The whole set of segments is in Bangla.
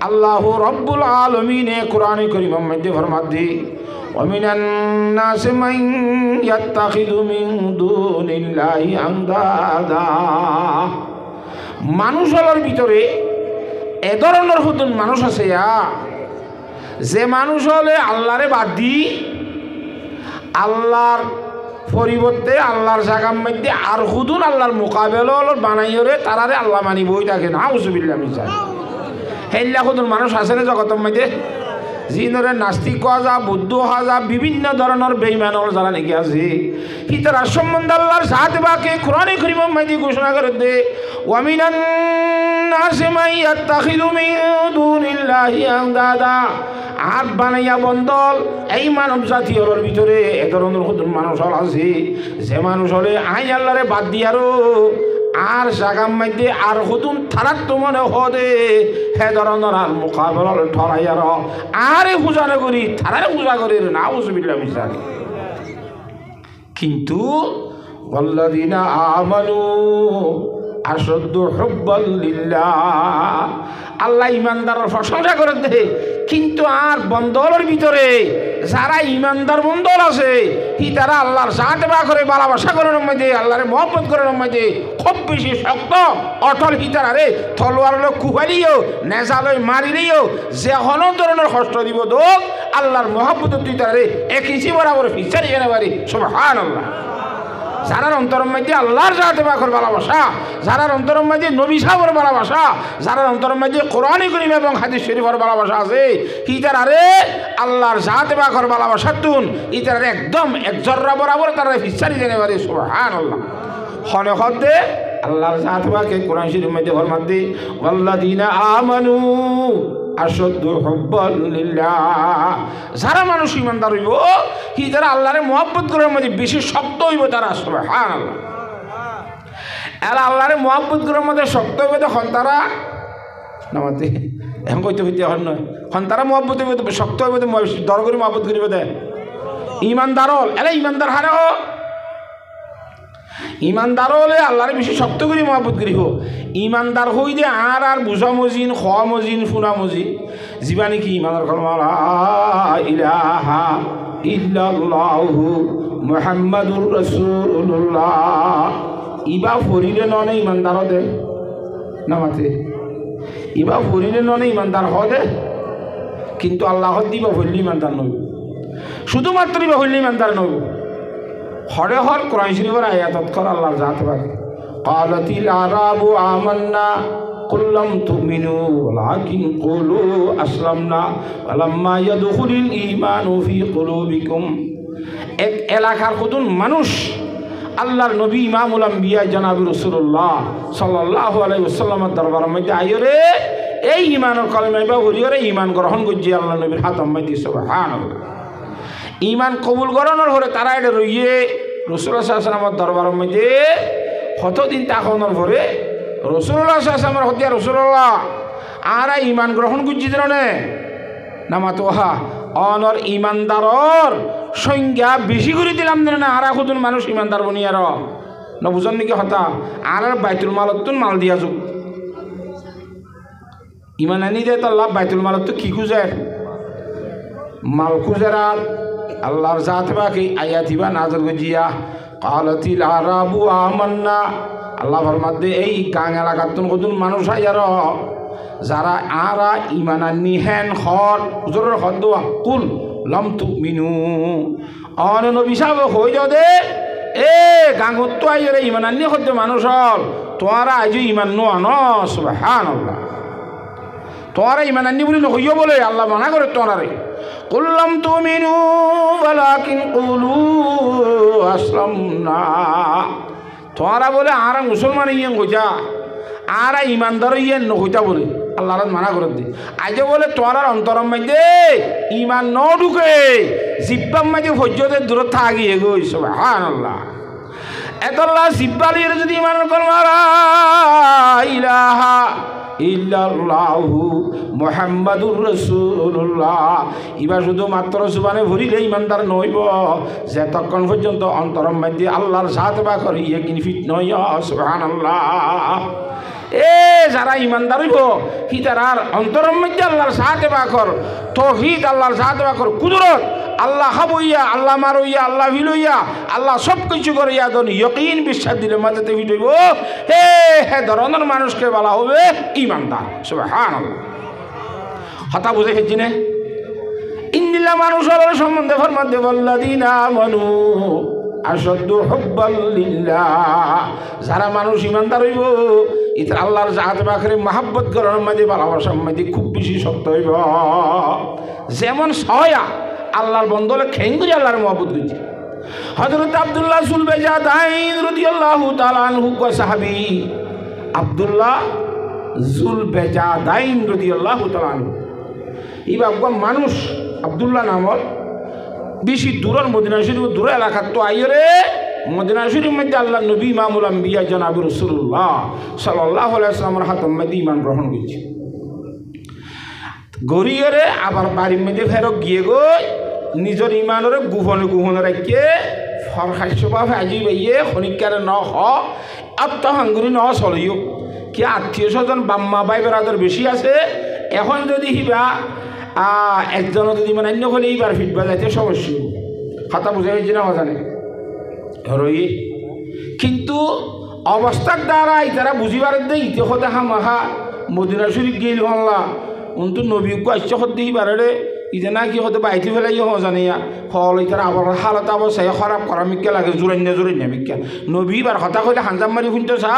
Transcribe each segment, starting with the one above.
আল্লাহু রব্বুল আলামিনে কোরআনে কারীমের মধ্যে ফরমাতে ওয়ামিনান নাসি মান ইয়াত্তাখিযু মিন দুনিল্লাহি আনদাদা। মানুষের ভিতরে এ ধরনের হুদুন মানুষ আছে যে মানুষ হলে আল্লাহরে বাদ দি আল্লাহর পরিবর্তে আল্লাহর জায়গার মধ্যে আর হুদুন আল্লাহর মোকাবেলা বানাইরে তারারে আল্লাহ মানি বই থাকে না। আউযুবিল্লাহ মিন হেল্লা হুদুন মানুষ আছে না জগতের মধ্যে জিনরে নাস্তিক হওয়া যা বুদ্ধ হওয়া যা বিভিন্ন ধরনের বেঈমানর যারা নাকি আছে হিতারা সম্বন্ধে আল্লাহর জাত বাকে কোরআনে কারীমের মধ্যে ঘোষণা করে দে ওয়ামিনান নাসি মান ইয়াত্তাখিযু মিন দুনিল্লাহি আনদাদা। আর বানাইয়া বন্দল এই মানব জাতির ভিতরে এ ধরনের হুদুন মানুষ আছে যে মানুষ হলে আই আল্লাহরে বাদ দিয়ারও আর জাগার মধ্যে আর হুদুন থারাক তো মনে হদে হে ধরনের আর মোকাবেলা ঠরাইয়ার আরে পূজা না করি থারারে পূজা করি না। আউযুবিল্লাহ মিন যালিক। কিন্তু ওয়াল্লাযিনা আমানু আশাদ্দু হুব্বাল লিল্লাহ। আল্লাহ ইমানদারের প্রশংসা করে দে কিন্তু আর বন্দরের ভিতরে যারা ইমানদার বন্দর আছে হি তারা আল্লাহর জাত বা করে ভালোবাসা করার মধ্যে আল্লাহরে মহব্বত করার মধ্যে খুব বেশি শক্ত অটল হি তারা রে তলোয়ার লো কুহারিও নেজালয় মারিলেও যে কোনো ধরনের কষ্ট দিব দোক আল্লাহর মহব্বত তুই তারা রে এক ইঞ্চি বরাবর ফিচারি এনে পারি। সুবহানাল্লাহ। যারার অন্তরের মধ্যে আল্লাহর জাত বাকর ভালোবাসা, যারার অন্তরের মধ্যে নবী সাহেবের ভালোবাসা, যারার অন্তরের মধ্যে কোরআনে কারীম এবং হাদিস শরীফের ভালোবাসা আছে ইতারা রে আল্লাহর জাত বাকর ভালোবাসা তুন ইতারা একদম এক জর্রা বরাবর তারা ফিচারি জেনে পারে। সুবহানাল্লাহ। হনে হদে আল্লাহর জাত বাকে কোরআন শরীফের মধ্যে ফরমাতে ওয়াল্লাযিনা আমানু আশাদ্দু হুব্বাল লিল্লাহ। যারা মানুষ ইমানদার হইব কি যারা আল্লাহরে মহব্বত করার মধ্যে বেশি শক্ত হইব তারা। সুবহানাল্লাহ। আর আল্লাহরে মহব্বত করার মধ্যে শক্ত হইব তখন তারা নামাতে এখন কইতে হইতে এখন নয় এখন তারা মহব্বত হইব শক্ত হইব দর করে মহব্বত করিব দে ইমানদার হল এলা ইমানদার হারে হ ইমানদার হলে আল্লাহরে বেশি শক্ত করে মহব্বত করিব। ইমানদার হই দে আর বুঝা মজিন খোয়া মজিন ফুনা মজিন জীবানি কি ইমানদার কলমা লা ইলাহা ইল্লাল্লাহু মুহাম্মাদুর রাসূলুল্লাহ ইবা ফরিলে ননে ইমানদার দে নামাতে ইবা ফরিলে ননে ইমানদার দে কিন্তু আল্লাহ দিবা ফরিলে ইমানদার নই শুধুমাত্র ইবা ফরিলে ইমানদার নই। হরে হর কোরআন শরীফের আয়াত কর আল্লাহর জাত বাকে ক্বালাতিল আরাবু আমান্না কুল লাম তুমিনু ওয়ালাকিন কুলু আসলামনা ওয়ালাম্মা ইয়াদখুলুল ঈমানু ফি কুলুবিকুম। এক এলাকার কতজন মানুষ আল্লাহর নবী ইমামুল আম্বিয়া জনাব রাসূলুল্লাহ সাল্লাল্লাহু আলাইহি ওয়াসাল্লামের দরবারের মধ্যে আইরে এই ঈমানের কলমা বা হরিয়রে ঈমান গ্রহণ করজি আল্লাহর নবীর হাতম মধ্যে। সুবহানাল্লাহ। ঈমান কবুল করানোর পরে তারা এটা রইয়ে রাসূলুল্লাহ সাল্লাল্লাহু আলাইহি ওয়াসাল্লামের দরবারের মধ্যে কতদিন তাকানোর পরে রাসূলুল্লাহ সাল্লাল্লাহু আলাইহি ওয়াসাল্লাম হত্যা রাসূলুল্লাহ আর ঈমান গ্রহণ করজি দিনে নামাতো হা অনর ইমানদারর সংজ্ঞা বেশি করে দিলাম না আর এখন মানুষ ইমানদার বনিয়ার ন বুঝন নাকি হতা আর বাইতুল মালত মাল দিয়া যুগ ইমান আনি দেয় তো আল্লাহ বাইতুল মালত কি খুঁজে মাল খুঁজের আর আল্লাহর জাত বাকি আয়াতিবা নাজর গজিয়া কালাতিল আরাবু আমান্না আল্লাহ ফরমাতে এই গাং এলাকার কতজন মানুষ আইয়ার যারা আরা ইমান আনি হেন খর হুজুরের হদ দোয়া কুল লাম তুমিনু অন নবী সাহেব হই যাও দে এ গাঙত তো আইরে ইমান আনি হদ মানুষ হল তোরা আজ ইমান নো আন। সুবহানাল্লাহ। তোরা ইমান আনি বলি হইও বলে আল্লাহ মানা করে তোরা রে কুল লাম তুমিনু ওয়ালাকিন কুলু আসলামনা। তোরা বলে আর মুসলমান ইয়েন কইতা আর ইমানদার ইয়েন নকইতা বলে আল্লাহ মানা করে দি আজ বলে তোর অন্তরম মাঝে ইমান ন ঢুকে জিব্বাম মাঝে ভজ্যতে দূরত থাকিয়ে গই। সুবহানাল্লাহ। এতল্লাহ জিব্বালির যদি ইমান কলমা লা ইলাহা ইল্লাল্লাহু মুহাম্মাদুর রাসূলুল্লাহ ইবা শুধু মাত্র জবানে ভরিলে ইমানদার নইব যতক্ষণ পর্যন্ত অন্তরম মাঝে আল্লাহর সাথ বা করিয়ে কিনফিট নয়। সুবহানাল্লাহ। এ যারা ইমানদার হইব হি তারার অন্তরের মধ্যে আল্লাহর সাথে বাকর তৌহিদ, আল্লাহর সাথে বাকর কুদরত, আল্লাহ খাবইয়া, আল্লাহ মারইয়া, আল্লাহ ভিলইয়া, আল্লাহ সব কিছু করিয়া দন ইয়কিন বিশ্বাস দিলে মাঝেতে ভিড়ইব হে ধরনের মানুষকে বলা হবে ইমানদার। সুবহানাল্লাহ। হতা বুঝে ফেলছি না? ইন্দিল্লা মানুষের সম্বন্ধে ফরমাতে বল্লাদিনা মানু আশদ্দু হুব্বাল লিল্লাহ, যারা মানুষ ইমানদার হইব ইতা আল্লাহর জাত বাখরে মহাব্বত করার মধ্যে ভালোবাসার মধ্যে খুব বেশি শক্ত হইব। যেমন সয়া আল্লাহর বন্ধলে খেঙ্গুরি আল্লাহর মহব্বত করছে। হযরত আব্দুল্লাহ যুলবেজাদাইন রাদিয়াল্লাহু তাআলা আনহু ক সাহাবী আব্দুল্লাহ যুলবেজাদাইন রাদিয়াল্লাহু তাআলা আনহু ইবাব মানুষ আব্দুল্লাহ নামর বেশি দূরের মদিনা শরীফ দূরে এলাকার তো আইরে মদিনা শরীফের মধ্যে আল্লাহ নবী ইমামুল আম্বিয়া জনাব রাসূলুল্লাহ সাল্লাল্লাহু আলাইহি ওয়াসাল্লামের হাতের মধ্যে ঈমান গ্রহণ করছে। গরিয়রে আবার বাড়ির মধ্যে ফেরত গিয়ে গই নিজের ইমানের গোপনে গোপনে রাখিয়ে ফরখাইসভাবে আজি বাইয়ে খনিকারে ন হ আত্মহাঙ্গুরি ন চলিও কি আত্মীয় স্বজন বাম্মা ভাই বেড়াদের বেশি আছে। এখন যদি হিবা একজনও যদি মানে অন্য হলে এইবার ফিটবা যাইতে সমস্যা খাতা বুঝা হয়েছে না জানে রই, কিন্তু অবস্থার দ্বারাই তারা বুঝিবার দেয় ইতে হতে হামাহা মদিনা শরীফ গেল হল্লা উন্তু নবীকে আশ্চর্য হতে পারে ইতে না কি হতে বাইতে ফেলাই জানিয়া হল তারা আবার হালত অবস্থায় খারাপ করা মিক্কা লাগে জোরাইনা মিক্কা নবী এবার হতা হইলে হাঞ্জাম মারি শুনতে চা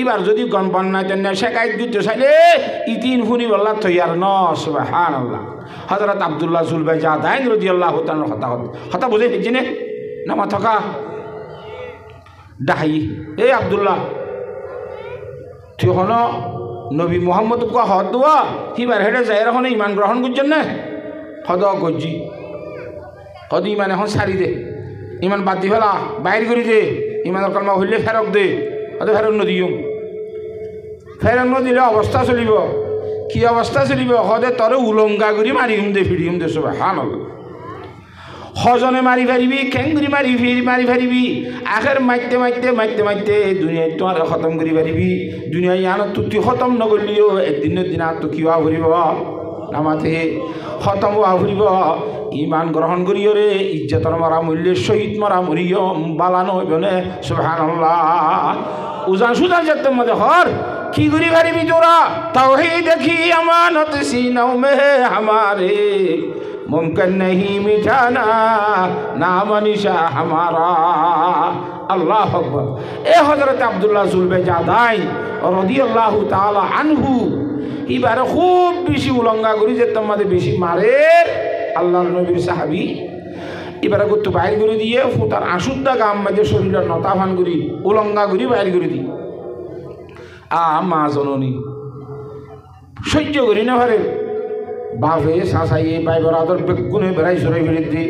এবার যদি গম পান নাই তেন শেখাই দিতে চাইলে ইতিন শুনি বললা তৈয়ার ন সুবহানাল্লাহ। হযরত আব্দুল্লাহ যুলবেজাদাইন রাদিয়াল্লাহু তাআলা হতা বুঝে ফেলছি না মা থকা ডাহাই এই আব্দুল্লাহ তুই হন নবী মোহাম্মদ ক হদ দোয়া হিবার হেঁটে যাই এখন ইমান গ্রহণ করছেন না হদ করছি হদ ইমান এখন সারি দে ইমান বাদ দি ফেলা বাইর করে দে ইমানের কলমা হইলে ফেরক দে হয়তো ফেরক নদিও ফেরক নদিলে অবস্থা চলিব কি অবস্থা চলিব হদে তরে উলঙ্গা করে মারিম দে ফিরিম দে সুবহানাল্লাহ। হজনে মারি পারিবি খেঙ্গুরি মারি পারিবি আখের মারতে মারতে দুনিয়ায় তো আর খতম করি পারিবি। দুনিয়ায় আনত তুই খতম নগরলিও একদিনের দিন আর তো কিবা ফুরিব নামাতে খতম হওয়া ফুরিব। ইমান গ্রহণ করিও রে ইজ্জতর মারা মূল্যের সহিত মারা মরিও বালানো হইবনে সুবহানাল্লাহ। উজান সুজান যেতে মধ্যে হর কি করি পারিবি তোরা তাওহীদ দেখি আমানত সিনাও মে হামারে मुमकिन नहीं मिटाना नाम निशा हमारा। अल्लाह अकबर। ए हजरत अब्दुल्लाह যুলবেজাদাইন রাদিয়াল্লাহু তাআলা আনহু এবারে খুব বেশি উলঙ্গা করি যে তোমাদের বেশি মারে আল্লাহর নবীর সাহাবী এবারে করতে বাইর করে দিয়ে ফুটার আশুদ্ধা গাম মাঝে শরীরের নতা ভান করি উলঙ্গা করি বাইর করে দিই মা জননী সহ্য করি না ভারে বাপে শাসাইয়ে বাই বরাদর বেগুনে বেড়াই সরাই ফেলে দিয়ে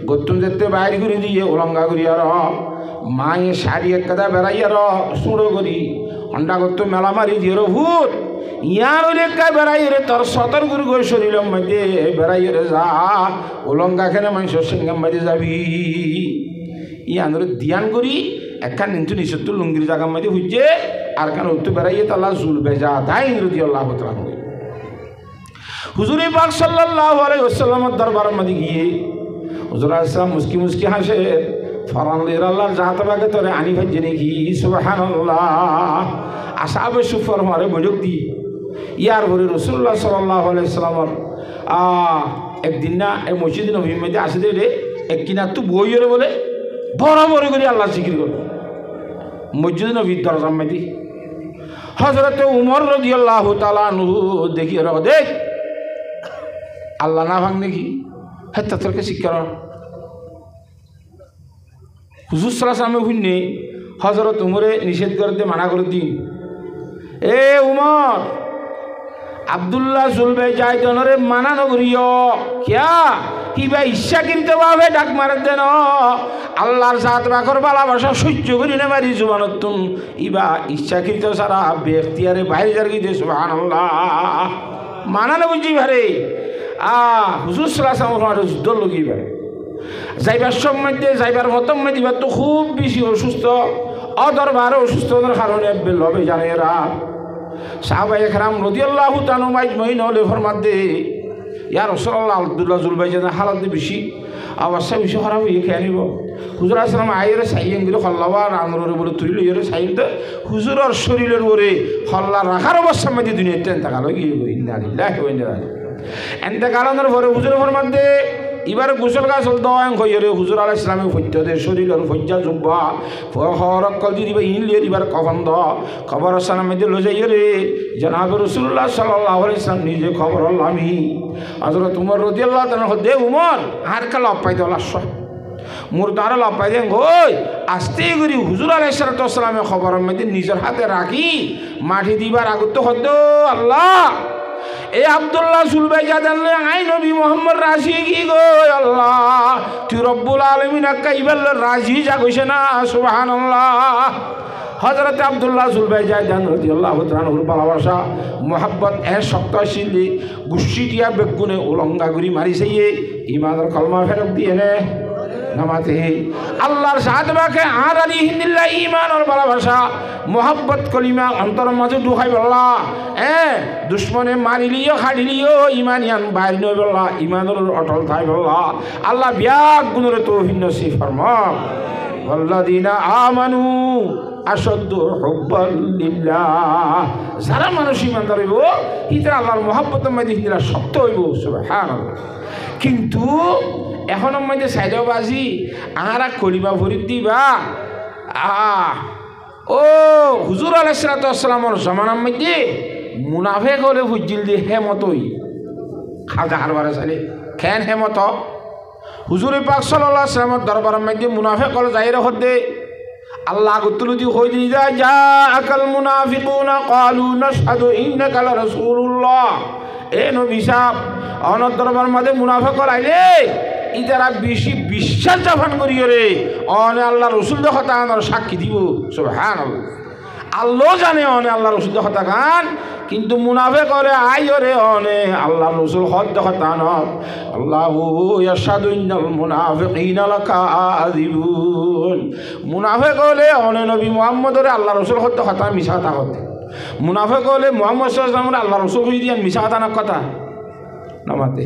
গতুন যেতে বাইর করে দিয়ে উলঙ্গা করি আর মায়ে শাড়ি এক কাদা বেড়াই আর সুড়ো করি হন্ডা করতো মেলা মারি দিয়ে ভূত ইয়ার লেখায় বেড়াই রে তোর সতর গুরু গই শরীরের মধ্যে বেড়াই রে যা উলঙ্গা খেলে মানুষের সঙ্গে মাঝে যাবি ইয়ান ধ্যান করি একখান নিচু নিষেধ লুঙ্গির জায়গার মধ্যে হইছে আর কান উত্তু বেড়াইয়ে তাল্লা যুলবেজাদাইন রাদিয়াল্লাহু তাআলা হুজুর পাক সাল্লাল্লাহু আলাইহি ওয়াসাল্লামের দরবারের মধ্যে গিয়ে হুজুর আসলাম মুস্কি হাসে ফরানলের আল্লাহর জাহাতবাকে তোরে আনি ভাই জেনে কি সুবহানাল্লাহ। আসাবে সুফর মারে বজক দি ইয়ার পরে রাসূলুল্লাহ সাল্লাল্লাহু আলাইহি ওয়াসাল্লামের একদিন না এই মসজিদ নবীর মধ্যে আসে রে এক কিনা তো বইরে বলে বড় বড় করে আল্লাহ জিকির করে মসজিদ নবীর দরজার মধ্যে হযরত উমর রাদিয়াল্লাহু তাআলা আনহু দেখি দেখ আল্লাহ না ভাঙ দেখি হ্যাঁ তোরকে শিক্ষা হুজুর সাল্লাল্লাহু আলাইহি ওয়াসাল্লাম শুনে হযরত উমরে নিষেধ করতে মানা করে দিন এ উমর আব্দুল্লাহ যুলবেজাদাইনরে মানা নগরিয় কিয়া কিবা ইচ্ছাকৃতভাবে ডাক মারে দেন আল্লাহর জাত বাকর ভালোবাসা সহ্য করি না মারি জুবানতুন ইবা ইচ্ছাকৃত সারা বেখতিয়ারে বাইরে যার গিয়ে সুবহানাল্লাহ মানা নগজি ভারে হুজুর সাল্লাল্লাহু আলাইহি ওয়াসাল্লাম যুদ্ধ লগি ভাই যাইবার মধ্যে যাইবার প্রথম মধ্যে তো খুব বেশি অসুস্থ অদরবারে অসুস্থতার কারণে লবে জানে এরা সাহাবায়ে কেরাম রাদিয়াল্লাহু তাআলা আজমাইন হলে ফরমাতে ইয়া রাসূলুল্লাহ আব্দুল্লাহ জুলবাইজানের হালাত বেশি অবস্থা বেশি খারাপ হয়ে খেয়ে নিব হুজুর আসলাম আইরে সাইয়েন গিয়ে হল্লাওয়া রান্নরে বলে তুই লইরে সাইন তো হুজুরের শরীরের ওরে হল্লা রাখার অবস্থার মধ্যে দুনিয়াতে এন্তেকাল গিয়ে ইন্না লিল্লাহি ওয়া ইন্না ইলাইহি এন্তেকালের পরে হুজুরের ফরমাতে এবার গোসল গাছল দয়াং হইরে হুজুর আলাইহিস সালামে ফত্যতে শরীরের ফজ্জা জুব্বা ফহরক কলদি দিবা ইনলিয়ে দিবার কফন দ খবর সালাম মধ্যে লো যাইরে জনাব রাসূলুল্লাহ সাল্লাল্লাহু আলাইহি সাল্লাম নিজে খবর আল্লামি হযরত উমর রাদিয়াল্লাহু তাআলা দে উমর আর কাল পাইতে লাশ মোর দ্বারা লাভ পাই দেন ওই আস্তে করি হুজুর আলাইহিস সালামের খবরের মধ্যে নিজের হাতে রাখি মাটি দিবার আগত হদ আল্লাহ এ আব্দুল্লাহ জুলবাইজা জানলে আই নবী মোহাম্মদ রাজি কি গো আল্লাহ তুই রব্বুল আলামিন কাইবাল রাজি যা কইছে না সুবহানাল্লাহ হযরত আব্দুল্লাহ জুলবাইজা জান রাদিয়াল্লাহু তাআলা ওর ভালোবাসা মোহাব্বত এ শক্ত ছিল গুষ্টি দিয়া বেগুনে উলঙ্গা গুরি মারিছে ইমানের কলমা ফেরত দিয়ে নে নামাতে আল্লাহর সাহাবাকে আর আলী হিন্দিল্লাহ ঈমান আর ভালোবাসা মোহাব্বত কলিমা অন্তরের মাঝে ঢুকাই বললা দুশ্মনে মারিলিও খাড়িলিও ইমানিয়ান বাইর নয় বললা ইমানের অটল থাই বললা আল্লাহ বিয়াক গুণের তৌফিক নসিব ফরমাক ওয়াল্লাযীনা আমানু আশাদ্দু হুব্বান লিল্লাহ যারা মানুষ ইমানদার হইব ইতারা আল্লাহর মোহাব্বতের মধ্যে হিন্দিরা শক্ত হইব সুবহানাল্লাহ কিন্তু এখন মধ্যে সাইডও বাজি আহারা কলিমা ভরিত দিবা ও হুজুর আলাইহিস সালামের জামানার মধ্যে মুনাফেক হলে বুঝিল দিয়ে হেমতই খাজা হারবারে চালে খেন হেমত হুজুর পাক সাল্লাল্লাহু আলাইহি ওয়াসাল্লামের দরবারের মধ্যে মুনাফেক হলে যাই রেখে দে আল্লাহ গুতুলুদি হই দি যা আকাল মুনাফিকুনা ক্বালু নাশহাদু ইন্নাকা লারাসূলুল্লাহ এ নবী সাহেব অনর দরবার মধ্যে মুনাফেক আইলে ইতারা বেশি বিশ্বাস জাফান করিও রে অনে আল্লাহ রসুল কথা সাক্ষী দিব সুবহানাল্লাহ আল্লাহ জানে অনে আল্লাহ রসুল কথা গান কিন্তু মুনাফে করে আইও রে অনে আল্লাহ রসুল হদ কথা ন আল্লাহু ইয়াশহাদু ইন্নাল মুনাফিকিনা লাকাযিবুন মুনাফে করে অনে নবী মুহাম্মদরে আল্লাহ রসুল হদ কথা মিছা কথা হতে মুনাফে করে মুহাম্মদ সাল্লাল্লাহু আলাইহি ওয়াসাল্লাম আল্লাহ রসুল হই দিয়ান মিছা কথা না কথা নামাতে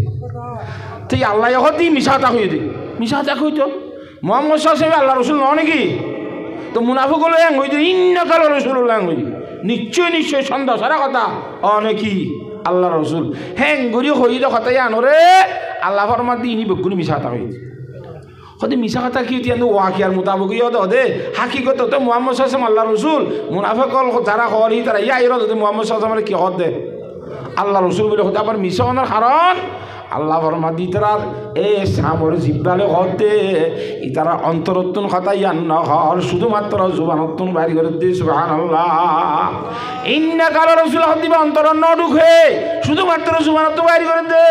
তুই আল্লাহ হতেই মিশাতা হয়ে দে মিশাতা হইতো মোহাম্মদ সাহেব আল্লাহ রসুল ন নাকি তো মুনাফিক হলো এং হইতে ইন্নাকাল রসুল্লাহ হই নিশ্চয় নিশ্চয় সন্দেহ সারা কথা অনেকি আল্লাহ রসুল হ্যাং গড়ি হই কথাই আনরে আল্লাহ ফরমাত দি ইনি বেগুনি মিশাতা হইতে হতে মিশা কথা কি ওয়াকিয়ার মোতাবেক দে হাকিকত তো মোহাম্মদ সাহেব আল্লাহ রসুল মুনাফিক যারা হরি তারা ইয়া মোহাম্মদ সাহেব কি হদ দে আল্লাহ রসুল বলে হতে আবার মিশা হওয়ার কারণ আল্লাহ ফরমাত ইতারার এ সামর জিব্বালে হতে ইতারা অন্তরত্তুন কথা ইয়ান নহর শুধুমাত্র জুবানত্তুন বাইর করে দে সুবহানাল্লাহ ইন্নাকা রাসূলুল্লাহ দিবা অন্তর ন ঢুকে শুধুমাত্র জুবানত্তুন বাইর করে দে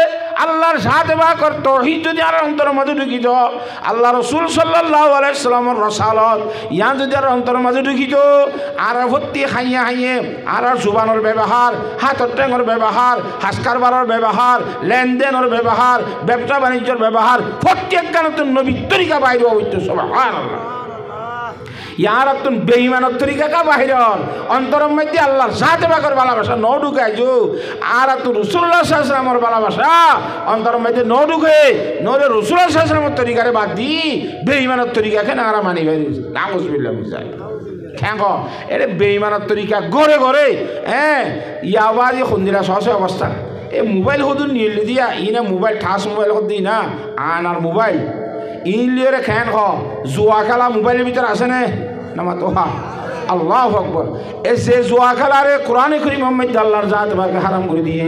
আল্লাহর সাথে বা কর তৌহিদ যদি আর অন্তরের মধ্যে ঢুকিত আল্লাহ রাসূল সাল্লাল্লাহু আলাইহি সাল্লামের রাসালত ইয়ান যদি আর অন্তরের মধ্যে ঢুকিত আর ভর্তি খাইয়া খাইয়ে আর জুবানের ব্যবহার হাতের টেঙর ব্যবহার হাসকারবারের ব্যবহার লেনদেনের ব্যবহার ব্যবসা বাণিজ্যের ব্যবহার প্রত্যেক কারণ নবীর তরিকা বাইরে হইতো সুবহানাল্লাহ ইয়ার তুন বেঈমানের তরিকা কা বাহিরন অন্তরের মধ্যে আল্লাহর সাথে বাকর ভালোবাসা ন ঢুকাইছো আর তো রাসূলুল্লাহ সাল্লাল্লাহু আলাইহি ওয়াসাল্লামের ভালোবাসা অন্তরের মধ্যে ন ঢুকে নরে রাসূলুল্লাহ সাল্লাল্লাহু আলাইহি ওয়াসাল্লামের তরিকারে বাদ দি বেঈমানের তরিকা কেন আর মানি ভাই নাউজুবিল্লাহ মিজাই খ্যাঙ্গ এরে বেঈমানের তরিকা গড়ে গড়ে ইয়াবাজি খুন্দিরা সহসে অবস্থা এ মোবাইল হদুন নিয়ে দিয়া ইনা মোবাইল ঠাস মোবাইল হদ দি না আনার মোবাইল ইনলিয়রে খেন হ জুয়া খেলা মোবাইলের ভিতরে আছে না নামাত ওহা আল্লাহু আকবার এসে জুয়া খেলারে কোরআনে কারীমের মধ্যে আল্লাহর জাত বারকে হারাম করে দিয়ে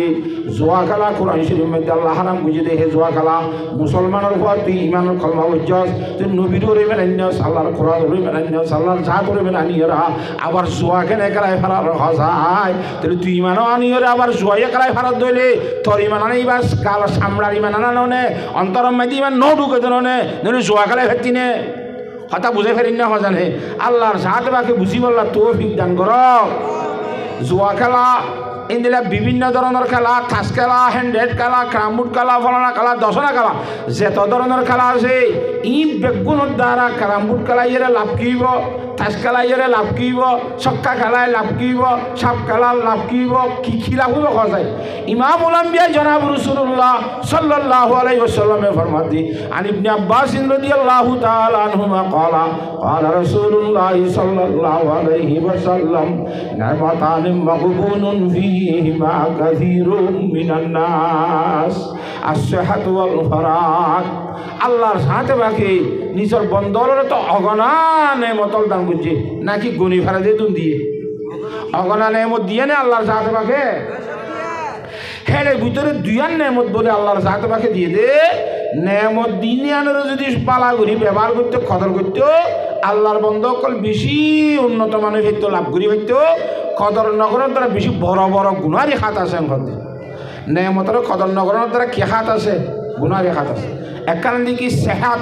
জুয়া খেলা কোরআন শরীফের মধ্যে আল্লাহ হারাম করে দিয়ে হে জুয়া খেলা মুসলমানের উপর তুই ইমানের কলমা উজ্জ্বল তুই নবীর ওরে মেনান্যস আল্লাহর কোরআন ওরে মেনান্যস আল্লাহর জাত ওরে মেনানিয়রা আবার জুয়া খেলে খেলায় ফেরার হসায় তাহলে তুই ইমানও আনিয়রে আবার জুয়াইয়ে খেলায় ফেরার দইলে তোর ইমান আনি বাস কাল সামলার ইমান আনা নে অন্তরের মধ্যে ইমান ন ঢুকে দেন নে নইলে জুয়া খেলায় ফেরতি নে কথা বুঝে ফেরিন না জানে আল্লাহর সাথে বাকে বুঝি বললা তৌফিক দান কর জুয়া খেলা ইন্দিলা বিভিন্ন ধরনের খেলা তাস খেলা হ্যান্ডেড খেলা ক্রামবুট খেলা ফলানা খেলা দশনা খেলা যত ধরনের খেলা আছে ই বেগুনের দ্বারা ক্রামবুট খেলা ইয়ে লাভ কিব তাস খেলাইরে লাভ কিব ছক্কা খেলায় লাভ কিব সাপ খেলার লাভ কিব কি খিলাফ হওয়া যায় ইমাম উলাম্বিয়া জনাব রাসূলুল্লাহ সাল্লাল্লাহু আলাইহি ওয়াসাল্লামে ফরমাতি আন ইবনে আব্বাস রাদিয়াল্লাহু তাআলা আনহুমা ক্বালা ক্বালা রাসূলুল্লাহ সাল্লাল্লাহু আলাইহি ওয়াসাল্লাম নি'মাতান মাগবুনুন ফীহিমা কাসীরুম মিনান নাস আস-সিহহাতু ওয়াল ফারাগ আল্লাহর সাথে বাকি নিজের বন্দরের তো অগণা নেমতল দান করছে নাকি গনি ফেলা দিয়ে তুন দিয়ে অগণা নেমত দিয়ে না আল্লাহর সাথে বাকে হেরে ভিতরে দুইয়ার নেমত বলে আল্লাহর সাথে বাকে দিয়ে দে নেমত দিনিয়ানের যদি পালা ঘুরি ব্যবহার করতে কদর করতে আল্লাহর বন্ধ কল বেশি উন্নত মানের ক্ষেত্রে লাভ করি হইতো কদর নগরের দ্বারা বেশি বড় বড় গুণারি খাত আছে নেমতের কদর নগরের দ্বারা কি খাত আছে গুণারি খাত আছে একখান দিকে সেহাত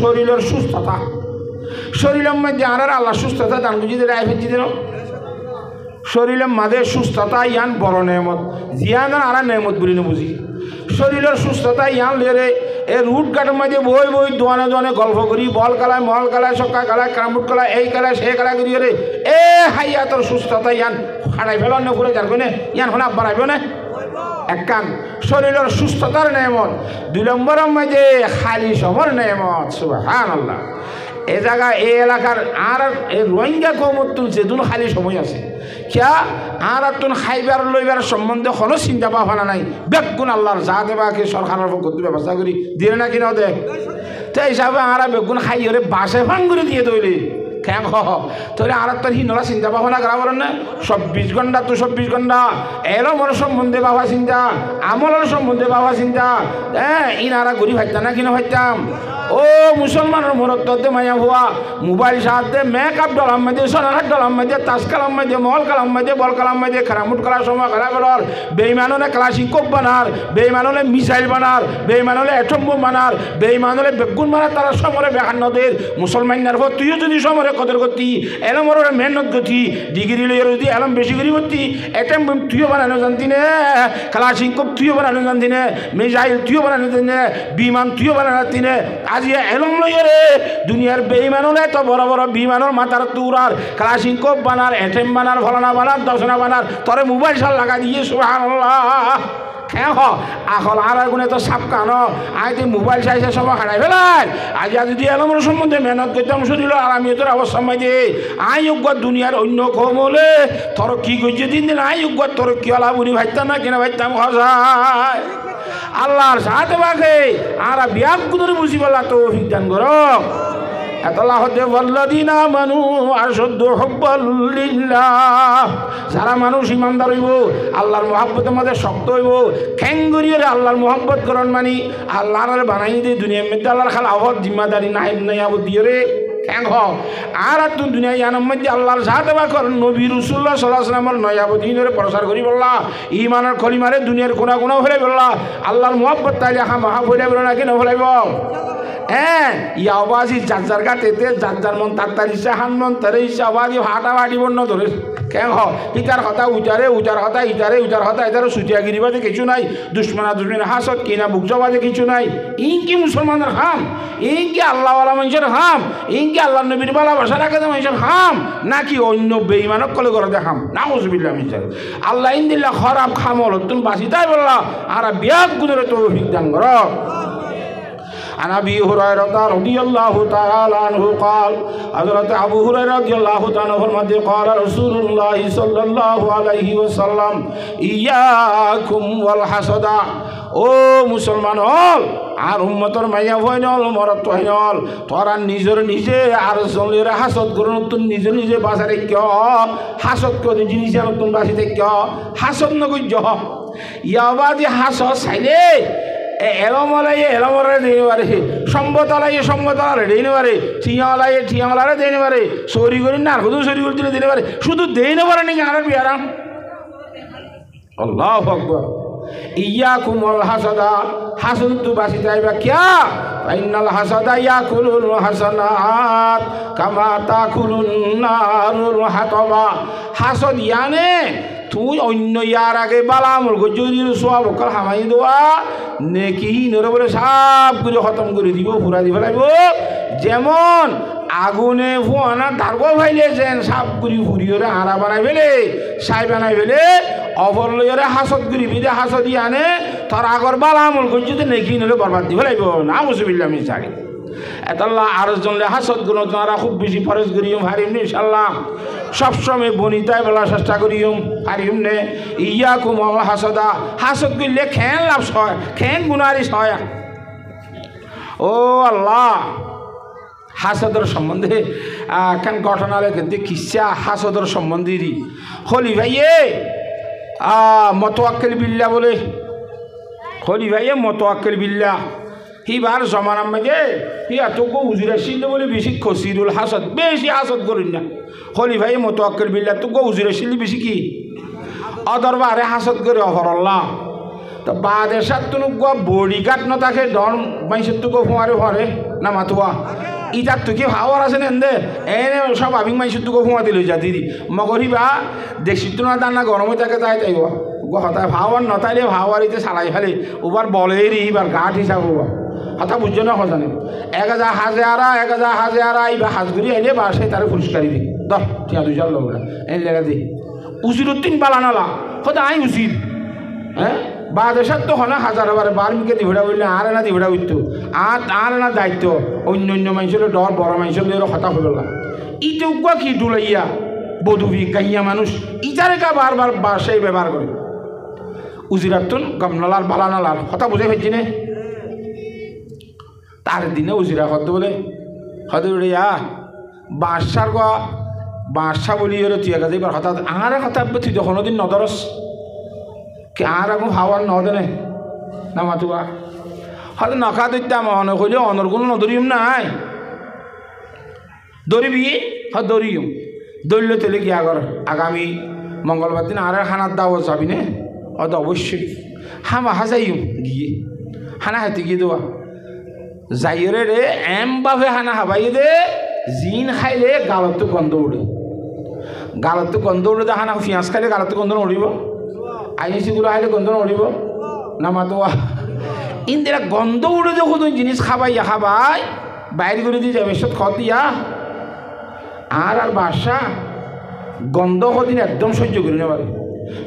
শরীরের সুস্থতা শরীরের মধ্যে আর আল্লাহ সুস্থতা দান করছি রায় ফেলছি দিন শরীরের মাঝে সুস্থতা ইয়ান বড় নেমত জিয়ান আর নেমত বলি না বুঝি শরীরের সুস্থতা ইয়ান লেরে এ রুট গাটের মাঝে বই বই দোয়ানে দোয়ানে গল্প করি বল খেলায় মহল খেলায় সক্কা খেলায় ক্রামুট খেলায় এই খেলায় সেই খেলা করি রে এ হাইয়া তোর সুস্থতা ইয়ান হারাই ফেল অন্য করে যান কোনে ইয়ান হলে বাড়াইব না একখান শরীরের সুস্থতার নেমত 2 নম্বরের মাঝে খালি সমর নেমত সুবহানাল্লাহ এ জায়গায় এই এলাকার আর এই রোহিঙ্গা কৌমত তুলছে দুন খালি সময় আছে কিয়া আর তুন খাইবার লইবার সম্বন্ধে কোনো চিন্তা ভাবনা নাই বেগুন আল্লাহর যা দেবাকে সরকারের পক্ষ ব্যবস্থা করি দিয়ে না কিনা দেখ তো হিসাবে আর বেগুন খাই হলে বাসে ভাঙ করে দিয়ে দইলে কেন তাহলে আর তোর হিনলা চিন্তা ভাবনা করা বলেন না 24 ঘন্টা তো 24 ঘন্টা এলমর সম্বন্ধে বাবা চিন্তা আমলের সম্বন্ধে বাবা চিন্তা হ্যাঁ ইনারা ঘুরি ভাইতাম না কিনা ভাইতাম ও মুসলমানের মরত্তে মায়া হওয়া মোবাইল সাহায্যে মেকআপ ডলাম মাঝে সোনার ডলাম মাঝে তাস কালাম মাঝে মহল কালাম মাঝে বল কালাম মাঝে খারামুট করার সময় খেলা করার বেইমানলে ক্লাসিকোপ বানার বেইমানলে মিসাইল বানার বেইমানলে অ্যাটম বোম বানার বেইমানলে বেগুন মারার তারা সমরে বেহান নদের মুসলমানের পর তুইও যদি সমরে কদর করতি এলম ওর মেহনত করতি ডিগ্রি লইয়া যদি এলম বেশি করে করতি অ্যাটম বোম তুইও বানানো জানতি না ক্লাসিকোপ তুইও বানানো জানতি না মিসাইল তুইও বানানো জানতি না বিমান তুইও বানানো জানতি না আজ এলম লইয়া রে দুনিয়ার বেইমানলে তো বড় বড় বিমানের মাথার তুরার ক্লাসিকোপ বানার অ্যাটম বানার ফলানা বানার দশনা বানার তোরে মোবাইল সাল লাগা দিয়ে সুবহানাল্লাহ হ্যাঁ এখন আর গুণে তো সাপ কানো আজ মোবাইল চাইছে সব হারাই ফেলাই আজ যদি এলমের সম্বন্ধে মেহনত করতাম শুনিল আর আমি তোর অবস্থা মাঝে আয়োগ্য দুনিয়ার অন্য কম হলে তোর কি করছে দিন দিন আয়োগ্য তোর কি হলা বুড়ি ভাইতাম না কিনা ভাইতাম হসায় আল্লাহর সাথে বাকে আর বিয়াক কুদরে বুঝি বলা তো অভিজ্ঞান করো আল্লাহ ওয়াল্লাযীনা আমানু আশাদ্দু হুব্বান লিল্লাহ যারা মানুষ ইমানদার হইব আল্লাহর মহব্বতের মধ্যে শক্ত হইব খ্যাঙ্গুরিয়ে আল্লাহর মহব্বত করন মানি আল্লাহর বানাই দিয়ে দুনিয়ার মধ্যে আল্লাহর খালা আহত জিম্মাদারি নাইব নাইয়াব দিয়ে রে খ্যাং হ আর তুই দুনিয়া ইয়ানোর মধ্যে আল্লাহর সাথে বা কর নবী রাসূলুল্লাহ সাল্লাল্লাহু আলাইহি ওয়াসাল্লামের নয়াবদিনের প্রচার করি বললা ইমানের কলিমারে দুনিয়ার কোনা কোনা ফেলে বললা আল্লাহর মহব্বত তাইলে মহা ফেলে বলো নাকি না ফেলাইব হ্যাঁ ইয়াবাজি যার গাতেতে যার মন তার ইচ্ছা হান মন তার ইচ্ছা আবাজি হাঁটাবাটি বন্য ধরে কেন হ ইটার হতা উজারে উজার হতা ইটারে উজার হতা ইটারে সুটিয়াগিরি বাজে কিছু নাই দুশ্মনা হাসত কিনা বুকজা বাজে কিছু নাই ইন কি মুসলমানের হাম ইন কি আল্লাহওয়ালা মানুষের হাম ইন কি আল্লাহ নবীর ভালোবাসা রাখে মানুষের হাম নাকি অন্য বেঈমানক কলে করে দেখাম না হুজবিল্লাহ মিনজাল আল্লাহ ইন দিল্লা খারাপ খামল তুমি বাসি তাই বললা আর বিয়াক গুদরে তো অভিজ্ঞান কর عن أبي هريرة رضي الله تعالى عنه قال حضرت أبو هريرة رضي الله تعالى عنه قال رسول الله صلى الله عليه وسلم إياكم والحسد ও মুসলমান হল আর উম্মতর মাইয়া হইনল মরত হইনল তোরা নিজের নিজে আর জলের হাসত করুন তুই নিজে নিজে বাজারে ক হাসত করে জিনিস নতুন বাসিতে ক হাসত নগজ ইয়াবাদি হাস চাইলে এলমরে দিনে পারে সম্বতলাইয়ে সম্বতলারে দিনে পারে ঠিয়ালাইয়ে ঠিয়ালারে দিনে পারে চুরি করি না শুধু চুরি করে দিলে দিনে পারে শুধু দিনে পারে নাকি আর বিয়ারাম আল্লাহু আকবার ইয়াকুম ওয়াল হাসাদা হাসদ তু বাসি যাইবা কিয়া ফাইনাল হাসাদা ইয়াকুলুল হাসানাত কামা তাকুলুন নারুল হাতাবা হাসদ ইয়ানে তুই অন্য ইয়ার আগে বালা আমল করছো সব অকাল হামাই দেওয়া নেকি নরে বলে সাপ করে খতম করে দিব পুরা দিব লাগব যেমন আগুনে ফুয়ানা দার্গ ভাইলেছেন সাপ করি ফুরিয়রে হাঁড়া বানাই ফেলে সাই বানাই ফেলে অপর লইরে হাসত করি বিদে হাসত দিয়ে আনে তার আগর বালা আমল করছো তো নেকি নলে বরবাদ দিব লাগব না মুসবিল্লা আমি চাই এতাল্লাহ আরো জনলে হাসত গুণ তারা খুব বেশি ফরজ করিম হারিম নে ইনশাল্লাহ সবসময় বনিতায় বলার চেষ্টা করিম হারিম নে ইয়া কুমল হাসদা হাসত করলে খেন লাভ হয় খেন গুণারিস হয় ও আল্লাহ হাসদর সম্বন্ধে কেন ঘটনা লেখে কিসা হাসদর সম্বন্ধে হলি ভাইয়ে মতোয়াক্কেল বিল্লাহ বলে হলি ভাইয়ে মতোয়াক্কেল বিল্লাহ হিবার জমানার মাঝে হিয়া তোকে উজিরা ছিল বলে বেশি খসিরুল হাসদ বেশি হাসদ করিন না হলি ভাই মতোয়াক্কেল বিল্লাহ তোকে উজিরা ছিল বেশি কি অদরবারে হাসদ করে অহরল্লাহ তো বাদের সাত তুনুক বডি গার্ড ন থাকে ডন মাইসের তোকে ফুঁয়ারে ফরে না মাতুয়া ইটার তুকে ভাওয়ার আছে নেন দে এনে সব আবিং মাইসের তোকে ফুঁয়া দিল যা দিদি মগরিবা দেখছি তো না দান্না গরমে থাকে তাই তাই হতায় ভাওয়ার নতাইলে ভাওয়ারিতে সালাই ফেলে ওবার বলেরই এবার গাঠ হিসাব হবা কথা বুঝছো না হজানে 1000 হাজারা এইবার হাজগুড়ি আইলে বা সেই তারা পুরস্কারই দিই দশ টিয়া 2000 লোক এই লেখা দিই উচির উত্তীন পালানালা হতে আই উচিত হ্যাঁ বা দেশার তো হনা হাজার বারে বার্মিকে দিভেড়া বললে আর না দিভেড়া উঠতো আর না দায়িত্ব অন্য অন্য মানুষের ডর বড় মানুষের হতা হলো না ইতে উকা কি ডুলাইয়া বধুবি গাইয়া মানুষ ইটারে কা বারবার বাসায় ব্যবহার করে উজিরাতুন গমনালার বালানালার কথা বুঝে ফেলছি নে তার দিনে উজিরা হতে বলে হতে বলে বাদশার গা বাদশা বলি এর তুই একা যাইবার হঠাৎ আর কথা তুই যখন দিন নদরস কে আর এখন হাওয়ার নদেনে না মাতুয়া হয়তো নখা দিতাম অন কইলে অনর কোনো নদরিম নাই দরিবি হ্যাঁ দরিম দৌড়ল তেলে গিয়া আগর আগামী মঙ্গলবার দিন আর খানার দাওয়া যাবি নে হয়তো অবশ্যই হামা হাজাইম গিয়ে হানা হাতে গিয়ে দেওয়া যাইরে রে এমভাবে হানা হাবাই দে জিন খাইলে গালত গন্ধ উঠে গালত গন্ধ উঠে হানা পিঁয়াজ খাইলে গালত গন্ধ নড়িব আইসিগুলো খাইলে গন্ধ নড়িব না মাতোয়া ইন্দিরা গন্ধ উঠে যখন তুই জিনিস খাবাই বাইরে করে দিয়ে যাবে সব খাওয়া দিয়া আর বাসা গন্ধ কদিন একদম সহ্য করি না পারে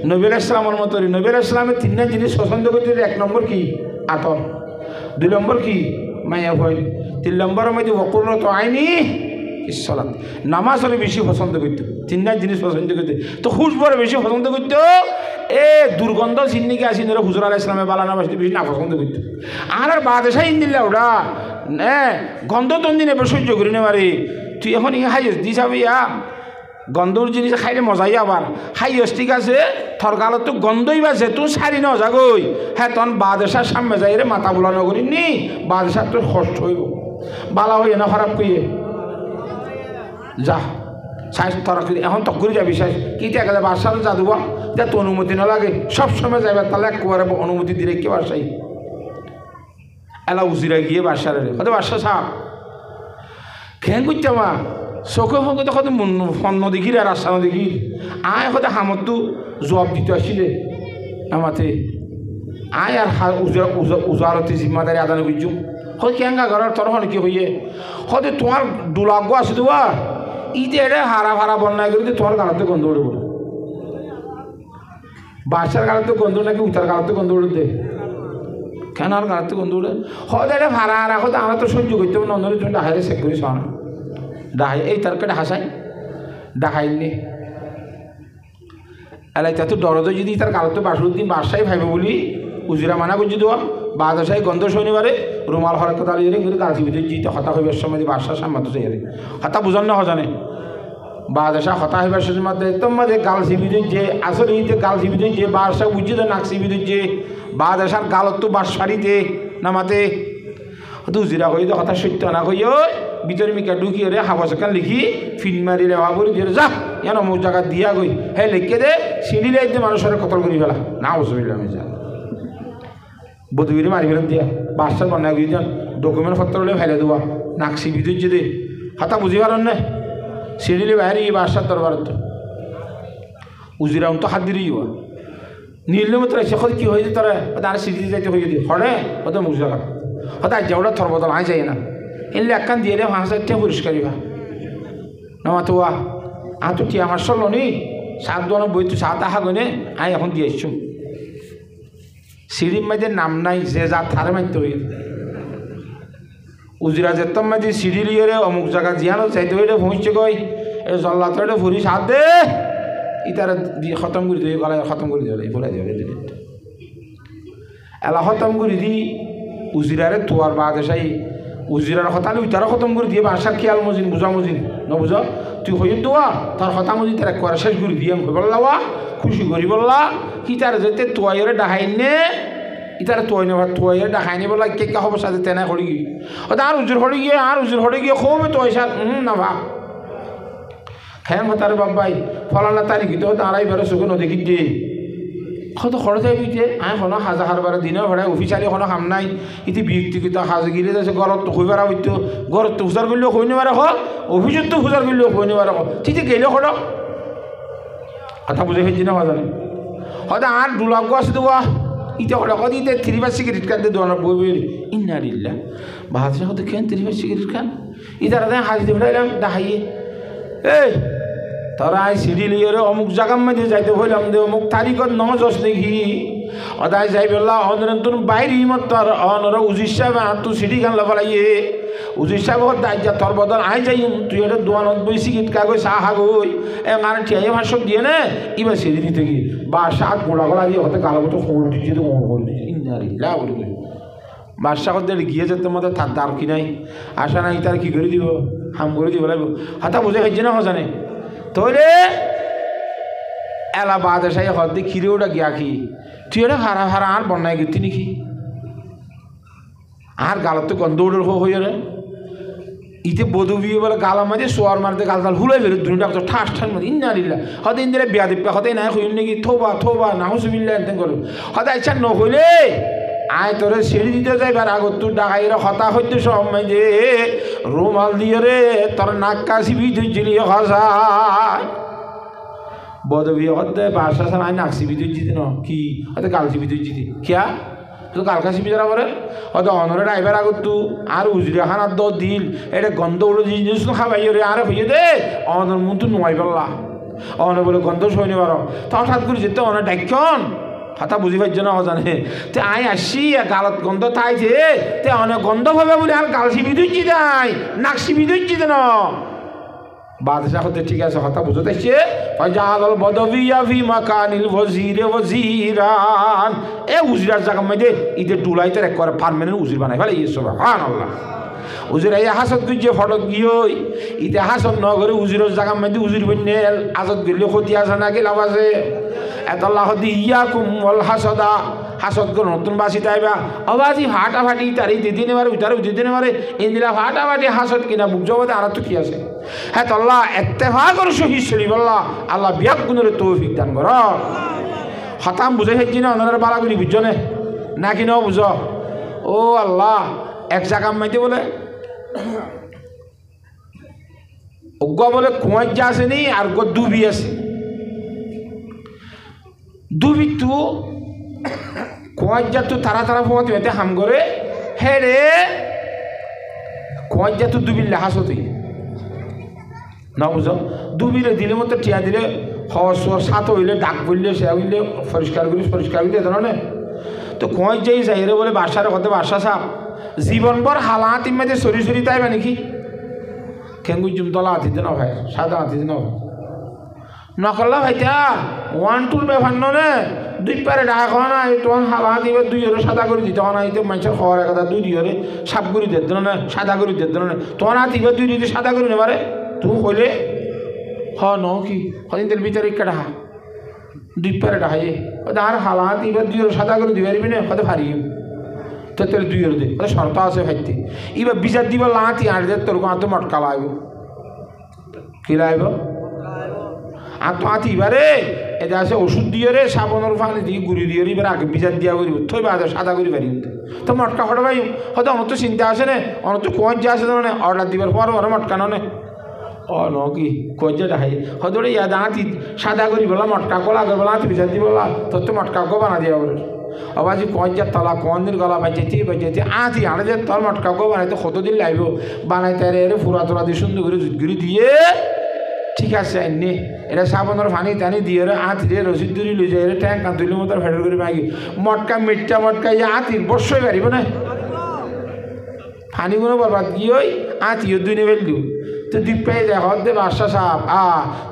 নবী আলাইহিস মতো নবী আলাইহিস 3টা জিনিস পছন্দ করতে 1 নম্বর কি আতর 2 নম্বর কি মায়া ভয় 3 নম্বরের মধ্যে ওকুরত আইনি ইসলাত নামাজ হলে বেশি পছন্দ করতো 3টা জিনিস পছন্দ করতে তো খুশবরে বেশি পছন্দ করতো দুর্গন্ধ চিন্নিকে আসি ধরে হুজুর আলাইহিস বালানা বাসতে বেশি না পছন্দ করতো আর বাদেশা ইন্দিল্লা ওটা গন্ধ তন্দিনে সহ্য করি না পারে তুই এখন হাইস দিস গন্ধর জিনিস খাইলে মজাই আবার হাইস ঠিক আছে থর গালত তো গন্ধই বাজে তুই সারি ন যাগই হ্যাঁ তখন বাদেশার সামনে যাই রে মাথা বোলানো করিনি বাদেশার তোর কষ্ট হইব বালা হইয়ে না খারাপ কইয়ে যা সাইজ তরা এখন তক করে যাবি সাইজ কি দেখা যায় বাসার যা দেবো যা তো অনুমতি না লাগে সবসময় যাইবার তাহলে একবারে অনুমতি দিলে কে বাসাই এলা উজিরা গিয়ে বাসারে হয়তো বাসা সাপ খেন করছে মা চোখে ফোকে তো কত ফোন দেখি আর রাস্তা দেখি আয় হয়তো হামতো জবাব দিতে আসছিলে আমাতে আয় আর উজারতে জিম্মাদারি আদান করছু হয় কেঙ্গা ঘরের তোর হন কি হইয়ে হয়তো তোমার দুলাগ্য আছে দেওয়া ইতে এটা হারা ভাড়া বন্যায় করে তোমার গালাতে গন্ধ উঠে বাচ্চার গালাতে গন্ধ নাকি উতার গালাতে গন্ধ উঠে কেন আর গালাতে গন্ধ উঠে হয়তো এটা ভাড়া হারা হয়তো আমরা তো সহ্য করতে হবে নন্দনের জন্য ডাহাইলে চেক করিস না ডাহাই এই তরকারি হাসাই ডাহাইনি এলাই তো দরদ যদি তার গালাতে বাসুর দিন বাসায় ভাইবে বলি উজিরা মানা করছি দেওয়া বাদশাহী গন্ধ শনিবারে রুমাল হরকত দাঁড়িয়ে কিন্তু গাছি ভিতরে জিতে হতা হইবার সময় বাদশাহ সামনে চাই হতা বুঝান না হজানে বাদশাহ হতা হইবার সময় তোমার গাল সিবি যে আসলে ইতে গাল সিবি যে বাদশাহ উজ্জিত নাক সিবি যে বাদশার গালত তো বাস সারিতে নামাতে উজিরা হয়ে হতা সত্য না হইও ভিতরে মিকা ঢুকিয়ে রে হাবা সেখান লিখি ফিন মারি রে বলি দিয়ে যা যেন অমুক জায়গা দিয়া গই হ্যাঁ লিখে দে সিঁড়ি লাইতে মানুষের কতল করি ফেলা না অসুবিধা আমি যা বধুবিরে মারি ফেরত দিয়া বাচ্চার বন্যা গিয়ে যান ডকুমেন্ট পত্র হলে ফেলে দেওয়া নাকসি বিদ্যুৎ যদি হাতা বুঝি পারেন না সিঁড়িলে বাইরে বাসার দরবার উজিরা তো হাত দিলেই নীলের মতো সে কি হয়েছে তারা আর সিটি যাইতে হয়ে দিয়ে হরে হয়তো মুখ জায়গা হয়তো আজ ওটা থর বদল আয় যায় না এলে একখান দিয়ে দেয় 5,000 টাকা পরিষ্কারই বা না তো তো কি আমার চল নি 7 দোয়ানো বই তো 7 আহা গনে আয় এখন দিয়ে এসছো সিঁড়ির মাঝে নাম নাই যে যা থারে মারতে হয়ে উজিরা যেতাম মাঝে সিঁড়ি লিয়ে অমুক জায়গা জিয়ানো চাইতে হয়ে পৌঁছছে কই এ জল্লা তো এটা ভরি সাত দে ইতারা দিয়ে খতম করে দিয়ে গলায় খতম করে দিয়ে বলে দিয়ে এলা খতম করে দি উজিরারে তোয়ার বাদে সাই উজিরার হতালে উইতারা খতম করে দিয়ে বাসার খেয়াল মজিন বুঝা মজিন ন বুঝ তুই হয়ে দোয়া তার হতা মজিন তার করে শেষ করে দিয়ে আমি বললা খুশি করি বললা কি তার যেতে তোয়াইরে ডাহাই নে ইতারা তোয়াই নেবা তোয়াইরে ডাহাই নে বললা কে কা হবো সাথে তেনা করে গিয়ে আর উজুর হরে গিয়ে আর উজুর হরে গিয়ে খুবই তোয়াই সার না ভা হ্যাঁ তার বাবাই ফলানা তারিখ তো তারাই বেরো চোখে নদী দিয়ে কত খরচ হয়ে গিয়েছে কোনো হাজার বারে দিনে ভরে অফিসারি কোনো কাম নাই ইতি ব্যক্তিগত হাজে গিলে যাচ্ছে গরত তো হইবার হইতো গরত তো হুজার করলেও হই নেবার হ অফিসত তো হুজার করলেও হই নেবার হ ঠিক গেলে হলো কথা বুঝে ফেলছি না বাজারে হয়তো আর 2 লাখ আছে দেওয়া ইতে হলো কত ইতে 3 বার সিগারেট খান দিয়ে দোয়ানোর বই বই ইন্নারিল্লা বাহাদুর হয়তো কেন 3 বার সিগারেট খান ইতারা দেয় হাজিতে ফেলাইলাম ডাহাইয়ে এই তারা আই সিঁড়ি লিয়ে অমুক জায়গার মধ্যে যাইতে হইলাম দে অমুক তারিখত নজস দেখি অদায় যাই বেলা অনন্তন বাইরে মত তোর অনর উজির সাহেব আর তুই সিঁড়ি গান লাফালাইয়ে উজির সাহেব দায় যা তোর বদল আই যাই তুই এটা দোয়ানত বই সিগিট কাগজ চাহ হাগই মানে ঠিয়াই ভাষক দিয়ে নে এবার সিঁড়ি দিতে গিয়ে বা শাক গোড়া গোড়া দিয়ে হতে কালো মতো খোল দিচ্ছে তো খোল দিচ্ছে ইন্দারি লা বলে বাদশাহ করতে গিয়ে যেতে মতো তার দাম কি নাই আসা নাই তার কি করে দিব হাম করে দিব লাগবে হাতা বুঝে খাইছে না জানে তোরে এলা বাদে সাই হদ্দে খিরে ওটা গিয়া কি তুই এটা হারা হারা আর বন্যায় গেতি নাকি আর গালত তো গন্ধ উড়ে হয়ে রে ইতে বধু বিয়ে বলে গালা মাঝে সোয়ার মারতে গাল গাল হুলাই বেরো দুটো ডাক্তার ঠাস ঠাস মারি ইন্না দিল্লা হয়তো ইন্দিরা বিয়া দিব্যা হতে নাই হইন নাকি থোবা থোবা না হুসুবিল্লা এনতেন করো হয়তো ইচ্ছা নহইলে আয় তোরে সিঁড়ি দিতে যাইবার আগত তুই ডাকাইরা হতা হইতে সময় যে রুমাল দিয়ে রে তোর নাক কাশি বিদ্যুৎ জ্বলিয়ে হসায় বদবিয়ে হতে বাসা সার আয় নাকসি বিদ্যুৎ জিতে ন কি হয়তো কালসি বিদ্যুৎ জিতে কিয়া তো কালকাশি বিজারা বলে হয়তো অনরে ড্রাইভার আগত তু আর উজরি খানার দ দিল এটা গন্ধ উড়ে জিনিস খাবাই রে আরে হইয়ে দে অনর মন তো নোয়াই পারলা অনে বলে গন্ধ সই নিবার তো হঠাৎ করে যেতে অনে ডাক্যন হাতা বুঝি পাইছ না জানে তে আই আসি গালত গন্ধ থাইছে তে অনেক গন্ধ ভাবে বলে আর গালসি বিদুচ্ছি দেয় নাকসি বিদুচ্ছি দেন বাদশাহ হতে ঠিক আছে হতা বুঝতে আসছে ফাজাল বদবিয়া ফি মাকানিল ওয়াজির ওয়াজিরান এ উজিরার জায়গা মধ্যে ইতে টুলাইতে এক করে পার্মানেন্ট উজির বানাই ফেলে সুবহানাল্লাহ উজির এই হাসত গুজে ফটক গিয়ে ইতে হাসত নগরে উজিরের জায়গা মধ্যে উজির বন্যেল আজত গেলে ক্ষতি আছে নাকি লাভ আছে এতল্লাহ দি ইয়াকুম ওয়াল হাসাদা হাসত করে নতুন বাসি তাইবা আবাজি ফাটাফাটি তার এই দিদিনে মারে উতারে দিদিনে মারে ইন্দিরা ফাটাফাটি হাসত কিনা বুক জবাতে আর তো কি আছে হ্যাঁ তো আল্লাহ ইত্তেফাকর সহিত চলিব আল্লাহ বিয়াক গুণের তৌফিক দান কর হতাম বুঝে হেঁচি না ওনারা বালাগুলি বুঝছো না নাকি ন বুঝ ও আল্লাহ এক জায়গা মাইতে বলে অজ্ঞ বলে কুয়ার যা আসেনি আর গো ডুবি আছে ডুবি তু কুয়ার যা তু তারা তারা ফোয়াতে এতে হাম করে হে রে কুয়ার যা তু ডুবিলে হাসতি না বুঝো ডুবিলে দিলে মতো টিয়া দিলে হস সাত হইলে ডাক বললে সে হইলে পরিষ্কার করি জানো তো কুয়ার যাই যাই রে বলে বাসার কথা বাসা সাপ জীবনভর হালাত ইমাদে সরি সরি তাইবা নাকি খেঙ্গুই জুমতলা হাতিতে না ভাই সাদা হাতিতে না ভাই নকল্লা ভাইটা 1-2 ব্যাপার নে 2 পারে ডাকা না তোমার হালা দিবে 2 সাদা করে দিতে না এই মানুষের খাওয়ার কথা 2 সাপ করে দিতে না সাদা করে দিতে না তোমার হাত দিবে 2 সাদা করে নেবারে তুই কইলে হ ন কি কদিন তেল ভিতরে একটা ডাহা 2 পারে ডাহাই আর হালা দিবে 2 সাদা করে দিবে পারবি না কত ভারী তো তেল 2 দে শর্ত আছে ভাইতে এবার বিচার দিব লাতি আর দে তোর কাঁতো মটকা লাইব কি লাইব আর তো আতি এবারে এটা আছে ওষুধ দিয়ে রে সাবনের পানি দিয়ে গুড়ি দিয়ে এবার আগে বিচার দিয়া করিব থই বা সাদা করি পারি তো মটকা ফটো ভাই হয়তো আমার তো চিন্তা আসে না আমার তো কোয়ার যা আছে না অর্ডার দিবার পর ওরা মটকা নে ও ন কি কজ্জা দেখাই হদরে ইয়া দাঁতি সাদা করি বলা মটকা কলা করে বলা হাতি বিচার দি বলা তোর তো মটকা গো বানা দিয়া বলে আবাজি কজ্জার তলা কন্দির গলা বাজাইতে আঁতি আনে যে তোর মটকা গো বানাইতে কতদিন লাগব বানাইতে এর ফুরা তোরা দিয়ে সুন্দর করে জুতগুড়ি দিয়ে ঠিক আছে এনে এটা সাবনের পানি টানি দিয়ে আঁতি দিয়ে রসিদ দূরি লই যায় ট্যাঙ্ক কান তুলি মতো ফেডার করে মাগি মটকা মিটটা মটকা ইয়ে আঁতির বর্ষই পারিব না পানিগুলো বরবাদ গিয়ে ওই আঁতিও দুই নেবেল দিও তো দ্বীপ পেয়ে যায় হদ দে বাদশা সাহেব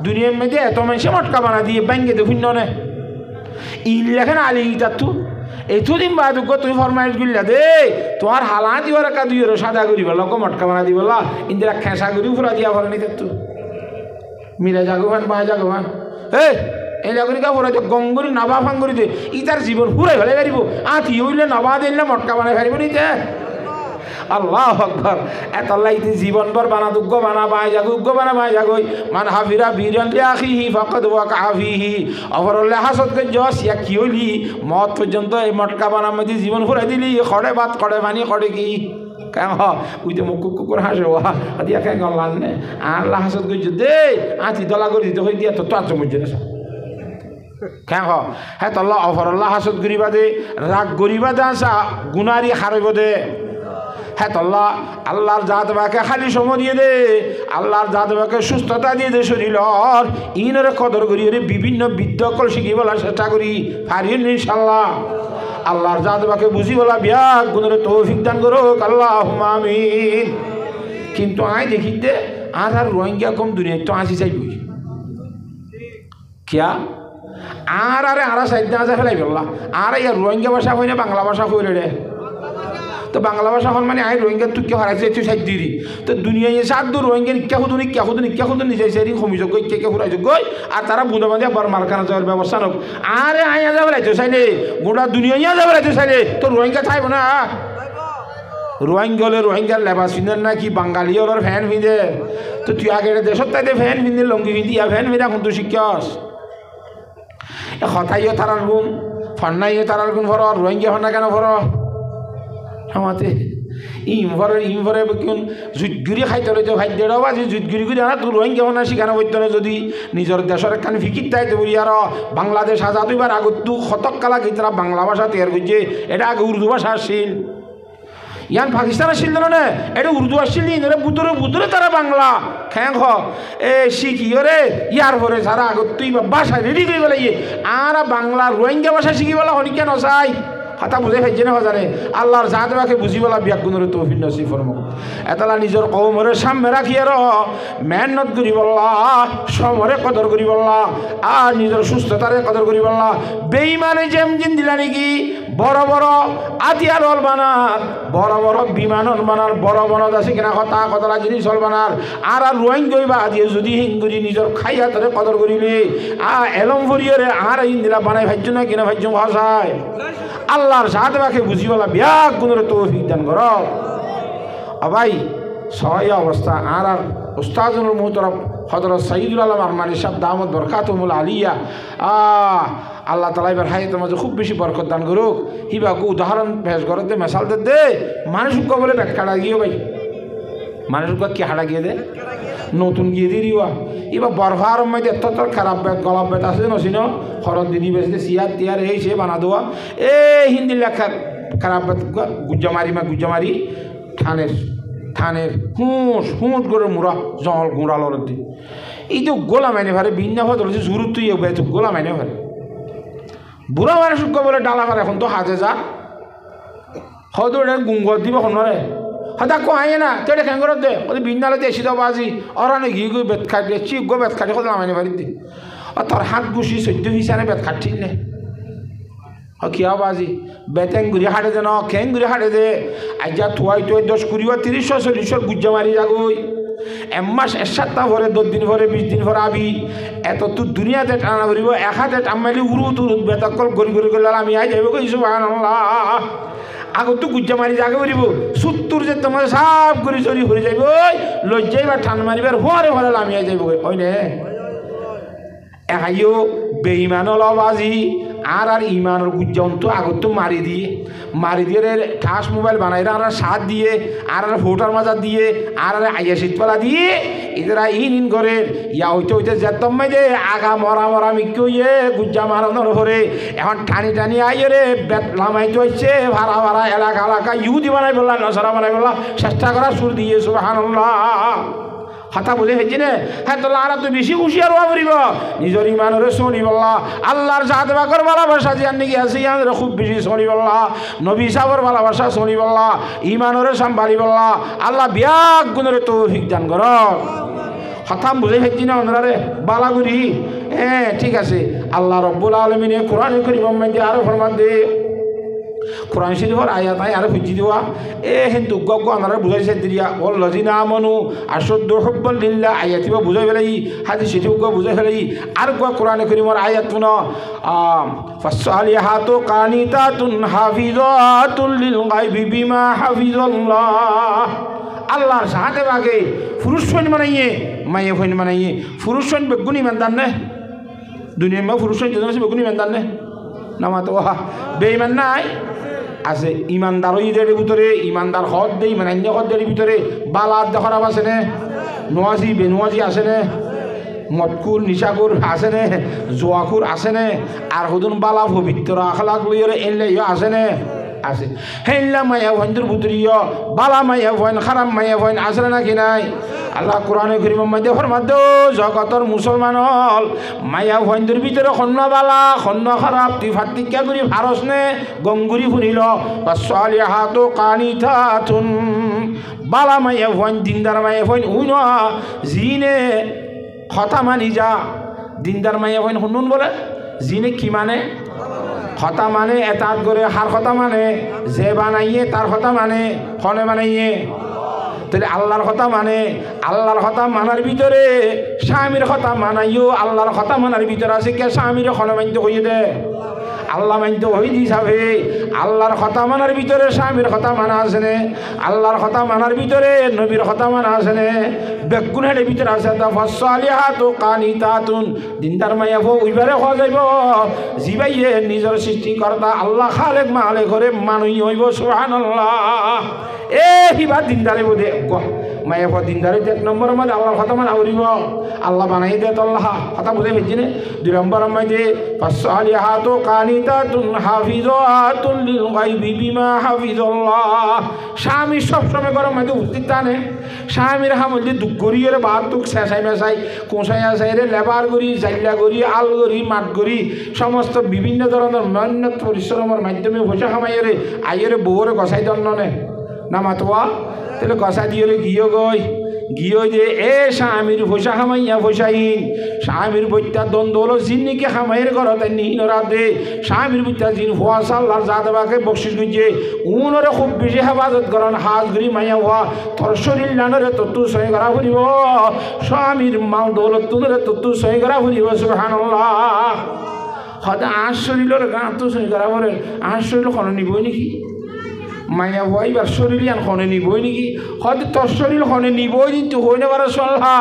দুনিয়ার মেয়েদের এত মানুষে মটকা বানা দিয়ে ব্যাঙ্গে দে ভিন্ন নে ইল লেখেন আলি ইটার তু এতদিন বাদ তুই ফরমাইশ গুলিলা দে তোমার হালা দিবার একা দুই সাদা করি বলা মটকা বানা দিব ইন্দিরা খেসা করি ফুরা দিয়া ফলে নিতে তু মিলে জাগোভান বা জাগোভান এই জাগরি কা ফুরা গঙ্গুরি নাবা ফাঙ্গুরি দে ইতার জীবন ফুরাই ফেলে পারিব আঁতি হইলে নবা দিলে মটকা বানাই পারিব নিতে আল্লাহু আকবার এতাল্লাহ ইতি জীবন ভর বানা দুগ্গ বানা বাই জাগুগ্গ বানা বাই জাগই মান হাফিরা বীরান লিআখিহি ফাকাদ ওয়াকা ফিহি অফরল্লাহ হাসদ কে জস ইয়া কি হইলি মত পর্যন্ত এই মটকা বানা মধ্যে জীবন ফুরাই দিলি খড়ে ভাত খড়ে পানি খড়ে কি কেন ওই তো মুখ কুকুর হাসে ওয়া দিয়া কেন গলান নে আল্লাহ হাসদ কে দে আতি দলা করে দিতে হই দিয়া তো তার জমজে না কেন হ্যাঁ তল্লাহ অফরল্লাহ হাসদ গরিবা দে রাগ গরিবা দাসা গুনারি হারাইব দে হ্যাঁ তল্লাহ আল্লাহর জাত বাকে খালি সময় দিয়ে দে আল্লাহর জাত বাকে সুস্থতা দিয়ে দে শরীর ইনের কদর করি রে বিভিন্ন বিদ্যকল শিখি বলার চেষ্টা করি পারিন ইনশাল্লাহ আল্লাহর জাত বাকে বুঝি বলা বিয়া গুণরে তৌফিক দান করো আল্লাহুম্মা আমিন কিন্তু আয় দেখি দে আর রোহিঙ্গা কম দুনিয়া তো আসি চাই বুঝি কিয়া আরে সাইড না যা ফেলাই বললা আর ইয়ার রোহিঙ্গা ভাষা হয় না বাংলা ভাষা হইলে রে তো বাংলা ভাষা হন মানে আই রোহিঙ্গা তুই কে হারাইছে তুই সাইড দিদি তো দুনিয়ায় সাত দূর রোহিঙ্গা নিকা খুদুন নিজে সেরি কমিযোগ গই কে হুরাইযোগ গই আর তারা বুঁদা বাঁধে আবার মারখানা যাওয়ার ব্যবস্থা নোক আরে আইয়া যাবে রাইতে চাইলে গোটা দুনিয়া যাবে রাইতে চাইলে তো রোহিঙ্গা থাকবো না রোহিঙ্গা হলে রোহিঙ্গার লেবাস পিঁধেন না কি বাঙালি ওর ফ্যান পিঁধে তো তুই আগে দেশত তাইতে ফ্যান পিঁধে লঙ্গি পিঁধি ফ্যান পিঁধে এখন তুই শিক্ষস হতাইও তারার গুণ ফন্নাইও তারার গুণ ভর রোহিঙ্গা ফন্না কেন ভর আমাতে ইমভরে কোন জুতগুড়ি খাইতে রয়েছে খাদ্যটাও বাজি জুতগুড়ি করে না তোর রোহিঙ্গা ফন্না শিখানো করতে না যদি নিজের দেশের একখান ফিকির তাইতে বলি আর বাংলাদেশ আজাদ হইবার আগত তু শতক কালা কি তারা বাংলা ভাষা তৈরি করছে এটা আগে উর্দু ভাষা আসছিল ইয়ান পাকিস্তান আসছিল না এটা উর্দু আসছিল ইনরে বুতরে তারা বাংলা খ্যাং শিখিও রে ইয়ার পরে সারা আগত তুই ভাষা রেডি করে বলে আর বাংলা রোহিঙ্গা ভাষা শিখি বলা হনি কেন চাই হাতা বুঝে খাইছে না হাজারে আল্লাহর জাতবাকে বুঝি বলা বিয়াগুণরে তৌফিক নসিব ফরমাও এতলা নিজের কওমরে সামনে রাখি আর মেহনত করি বললা সমরে কদর করি বললা আর নিজের সুস্থতারে কদর করি বললা বেঈমানে যেমন দিলা নাকি বড় বড় আতিয়ার হল বানার বড় বড় বিমান বানার বড় বড় আছে কিনা কতলা জিনিস হল বানার আর রোহিঙ্গই বা দিয়ে যদি হিঙ্গুরি নিজের খাইয়া তারে কদর করিলে এলম ভরিয়রে আর ইন্দিলা বানাই ভাজ্য না কিনা ভাজ্য ভাষায় আল্লাহর সাথে বুঝি বলা বিয়াক গুণের তৌফিক দান কর ভাই সহায় অবস্থা আর উস্তাদুল মুহতারাম হযরত সাইয়্যিদুল আলম আরমানি সাহেব দামত বরকাতুহুল আলিয়া আল্লাহ তাআলা এবার হায়াতের মাঝে খুব বেশি বরকত দান করুক হিবাকু উদাহরণ পেশ করতে মেসাল দে মানুষকে বলে পেট কাটা গিয়ে ভাই মানুষকে কি হাঁটা গিয়ে দে নতুন গিয়ে দিয়ে দিবা এবার বরফার মধ্যে এত খারাপ বেত গলাপ বেত আছে নছিন খরচ দিদি বেসতে সিয়ার তিয়ার এই সে বানা দেওয়া হিন্দি লেখা খারাপ বেত গুজ্জা মারি থানের হুঁট করে মুড়া জল গুঁড়া লড় দি এই তো গোলা মাইনে ভারে বিন্যা ভাত হচ্ছে জুরুত তুই বেত গোলা মাইনে ভারে বুড়া মানুষকে বলে ডালা ভার এখন তো হাজে যা হয়তো এটা গুঙ্গর দিব হনরে হয়তো কোয়াই না তো এটা কেন করে দে ওদের বিন্যালে দেশি দাও বাজি অরানে ঘি গই বেত খাই দিয়ে চিপ গো বেত খাটি কত নামাইনে পারি দি আর তোর হাত গুছি 14 হিসানে বেত খাটি নে কিয়া বাজি বেতেং ঘুরি হাঁটে দে ন খেং ঘুরি হাঁটে দে আজ্ঞা থুয়াই 10 20 30 40 গুজ্জা মারি যাগই এমাস 1 সপ্তাহ ভরে 10 দিন ভরে 20 দিন ভরে আবি এত তুই দুনিয়াতে টানা করিব এক হাতে টামাইলি উরুত বেতাকল গড়ি গড়ি আমি আই যাইব কই সুবহানাল্লাহ আগত তো গুজ্জা মারি জাগে বলিব 70 যে তোমার সাপ করে চুরি হয়ে যাইব লজ্জাই বা ঠান মারিবার হরে হরে লামিয়া যাইব ওই নে একাইও বেঈমান লবাজি আর ইমানের গুজ্জান্ত আগত মারি দিয়ে ঠাস মোবাইল বানাই আর সাত দিয়ে আর ফোটার মাজার দিয়ে আর আইয়া শীতপালা দিয়ে এরা ইন করে ইয়া হইতে যেতাম যে আগা মরা মিক্কি হইয়ে গুজ্জা মারানোর পরে এখন টানি আইয়ে রে বেত লামাইতে হচ্ছে ভাড়া এলাকা ইহুদি বানাই বললাম নসরা বানাই বললাম চেষ্টা করা সুর দিয়ে সুবহানাল্লাহ কথা বুঝে হয়েছি না হ্যাঁ তো আর তো বেশি হুঁশিয়ার হওয়া পড়িব নিজের ইমানরে শনি বললা আল্লাহর জাত বাকর ভালোবাসা জিয়ান নাকি আছে ইয়ানরে খুব বেশি শনি বললা নবী সাহর ভালোবাসা শনি বললা ইমানরে সম্ভালি বললা আল্লাহ বিয়াক গুণরে তৌফিক দান কর কথা বুঝে হয়েছি না ওনারে বালাগুড়ি হ্যাঁ ঠিক আছে আল্লাহ রব্বুল আলমিনে কোরআন করিম মধ্যে আরো ফরমান দে কোরআন শরীফের আয়াত আরো বুঝি দেওয়া কিন্তু গজ্ঞ আমরা বুঝাইছে দিয়া ওয়াল্লাযিনা আমানু আশাদ্দু হুব্বান লিল্লাহ আয়াতিবা বুঝাই ফেলাই হাদিস শরীফ বুঝাই ফেলাই আর কোরআন কারীমের আয়াত শুনো ফাসসালিহাতু কানিতাতুন হাফিজাতুল লিল গায়বি বিমা হাফিজাল্লাহ আল্লাহর সাথে বাগে পুরুষ ফোন বানাইয়ে মাইয়ে ফোন বানাইয়ে পুরুষ ফোন বেগুনি ইমানদার নে দুনিয়ার মা পুরুষ ফোন যেন বেগুনি ইমানদার নে নামাতো বেঈমান নাই আছে ইমানদার ঈদের ভিতরে ইমানদার হদ দেই মানে অন্য হদের ভিতরে বালাদ খারাপ আছে নে নোয়াজি বেনোয়াজি আছে নে মদকুর নিশাকুর আছে নে জোয়াকুর আছে নে আর হুদুন বালা পবিত্র আখলাক লইরে এনলে আছে নে আছে হেল্লা মায়া ভন্দুর বুতরিয় বালা মায়া ভন খারাপ মায়া ভন আসলে নাকি নাই আল্লাহ কোরআনে কারীমের মধ্যে ফরমাদ জগতর মুসলমান হল মায়া ভন্দুর ভিতরে খন্ন বালা খন্ন খারাপ তুই ফাতিকা করি ভারস নে গঙ্গুরি শুনিল সালিহাতু কানিতাতুন বালা মায়া ভন দিনদার মায়া ভন উইন জিনে কথা মানি যা দিনদার মায়া ভন শুনুন বলে জিনে কি মানে কথা মানে এতাত করে হার কথা মানে যে বানাইয়ে তার কথা মানে খনে বানাইয়ে তাহলে আল্লাহর কথা মানে আল্লাহর কথা মানার ভিতরে স্বামীর কথা মানাইও আল্লাহর কথা মানার ভিতরে আছে কে স্বামীর খনে মানতে হইয়ে দে আল্লাহ মানতে হই দিছাবে আল্লাহর কথা মানার ভিতরে স্বামীর কথা মানা আছে নে আল্লাহর কথা মানার ভিতরে নবীর কথা মানা আছে নে বেগুনের ভিতরে আছে তা ফাসসালিহাতু কানিতাতুন দিনদার মাইয়া ওইবারে হওয়া যাইব জিবাইয়ে নিজের সৃষ্টিকর্তা আল্লাহ খালেক মালেক করে মানুই হইব সুবহানাল্লাহ হিবা দিনদারে বোধে মায়া পর দিনদারে এক নম্বরের মধ্যে আল্লাহর কথা মানে আউরিব আল্লাহ বানাই দে আল্লাহ কথা বুঝে ফেলছি না দুই নম্বরের মধ্যে ফাসসালিহাতু কানিতাতুন হাফিজাতুল লিল গায়বি বিমা হাফিজাল্লাহ স্বামী সবসময় ঘরের মধ্যে উপস্থিত থাকে স্বামীর হামলে দুঃখ করিয়ে বাদ দুঃখ শেষাই মেশাই কোঁসাই আসাই রে লেবার করি জাইলা করি আল করি মাঠ করি সমস্ত বিভিন্ন ধরনের মেহনত পরিশ্রমের মাধ্যমে পয়সা খামাইয়ে রে আইয়ে বউরে গসাই দন্ন নে না মাতোয়া তাহলে গসা দিয়ে গিয়ে যে স্বামীর পয়সা খামাইয়া পয়সাহীন স্বামীর বৈত্যা দ্বন্দ্ব হলো জিন্নিকে খামাইয়ের ঘরতে নিহীন রাতে স্বামীর বৈত্যা জিন হওয়া সাল্লার জাতবাকে বকশিস গুঁজে উনরে খুব বেশি হেফাজত করেন হাজ ঘুরি মাইয়া হওয়া তোর শরীর লানরে তত্তু সহি করা ফুরিব স্বামীর মাল দৌলত তুলরে তত্তু সহি করা ফুরিব সুবহানাল্লাহ হয়তো আশ শরীরের গাঁ তো সহি করা পরে আশ শরীর কোনো নিবই নাকি মাইয়া ভয় বা শরীর খনে নিবই নাকি হয়তো তোর শরীর খনে নিবই কিন্তু হই না পারে চল্লা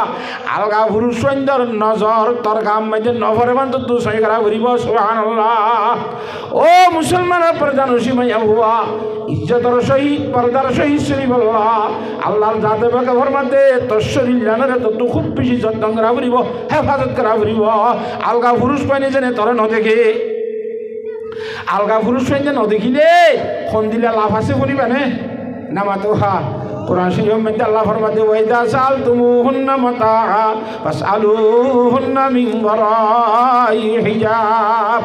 আলগা পুরুষ সুন্দর নজর তোর গাম মাঝে নভরে মান তো তুই সহি করা ঘুরিব সুবহানাল্লাহ ও মুসলমানের প্রধান হুসি মাইয়া হুয়া ইজ্জতর সহিত পর্দার সহিত শরীফ আল্লাহ আল্লাহর জাতে বাকে ফরমাতে তোর শরীর জানারে তো তুই খুব বেশি যত্ন করা ঘুরিব হেফাজত করা ঘুরিব আলগা পুরুষ পাইনি জানে তোর ন দেখে আলগা পুরুষ সঙ্গে ন দেখিলে ফোন দিলে লাভ আছে বলিবা নে নামাতো হা কোরআন শরীফের মধ্যে আল্লাহ ফরমাতে ওয়াইদা সালতুমুহুন্না মাতা ফাসআলুহুন্না মিন ওয়ারাই হিজাব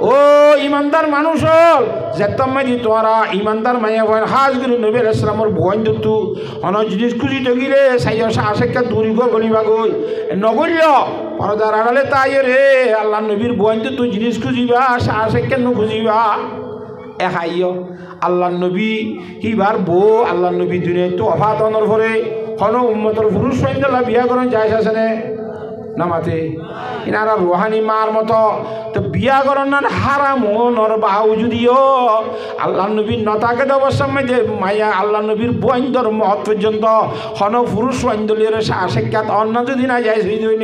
ও ইমানদার মানুষ হল যেতমাদি তোরা ইমানদার মাইয়া ভয় হাজগুরু নবী আলাইহিস সালামের বয়ন দতু অন জিনিস খুঁজি তগিলে সাইয়া আশেকা দূরি গো গলিবা গই নগল্য পরদার আড়ালে তাই রে আল্লাহ নবীর বয়ন তুই জিনিস খুঁজিবা আশেকা ন খুঁজিবা এখাইও আল্লাহ নবী হিবার বউ আল্লাহ নবী দুনিয়ায় তো অফাতনের পরে হন উম্মতর পুরুষ সৈন্যলা বিয়া করেন যাইছে আছে নে নামাতে ইনারা রুহানি মার মতো তো বিয়া করার না হারাম নর বাউ যদিও আল্লাহ নবীর নতাকে অবস্থার মধ্যে মায়া আল্লাহ নবীর বৈন্দর মত পর্যন্ত হন পুরুষ বৈন্দলীয় সাক্ষাৎ অন্য যদি না যায় সেই জন্য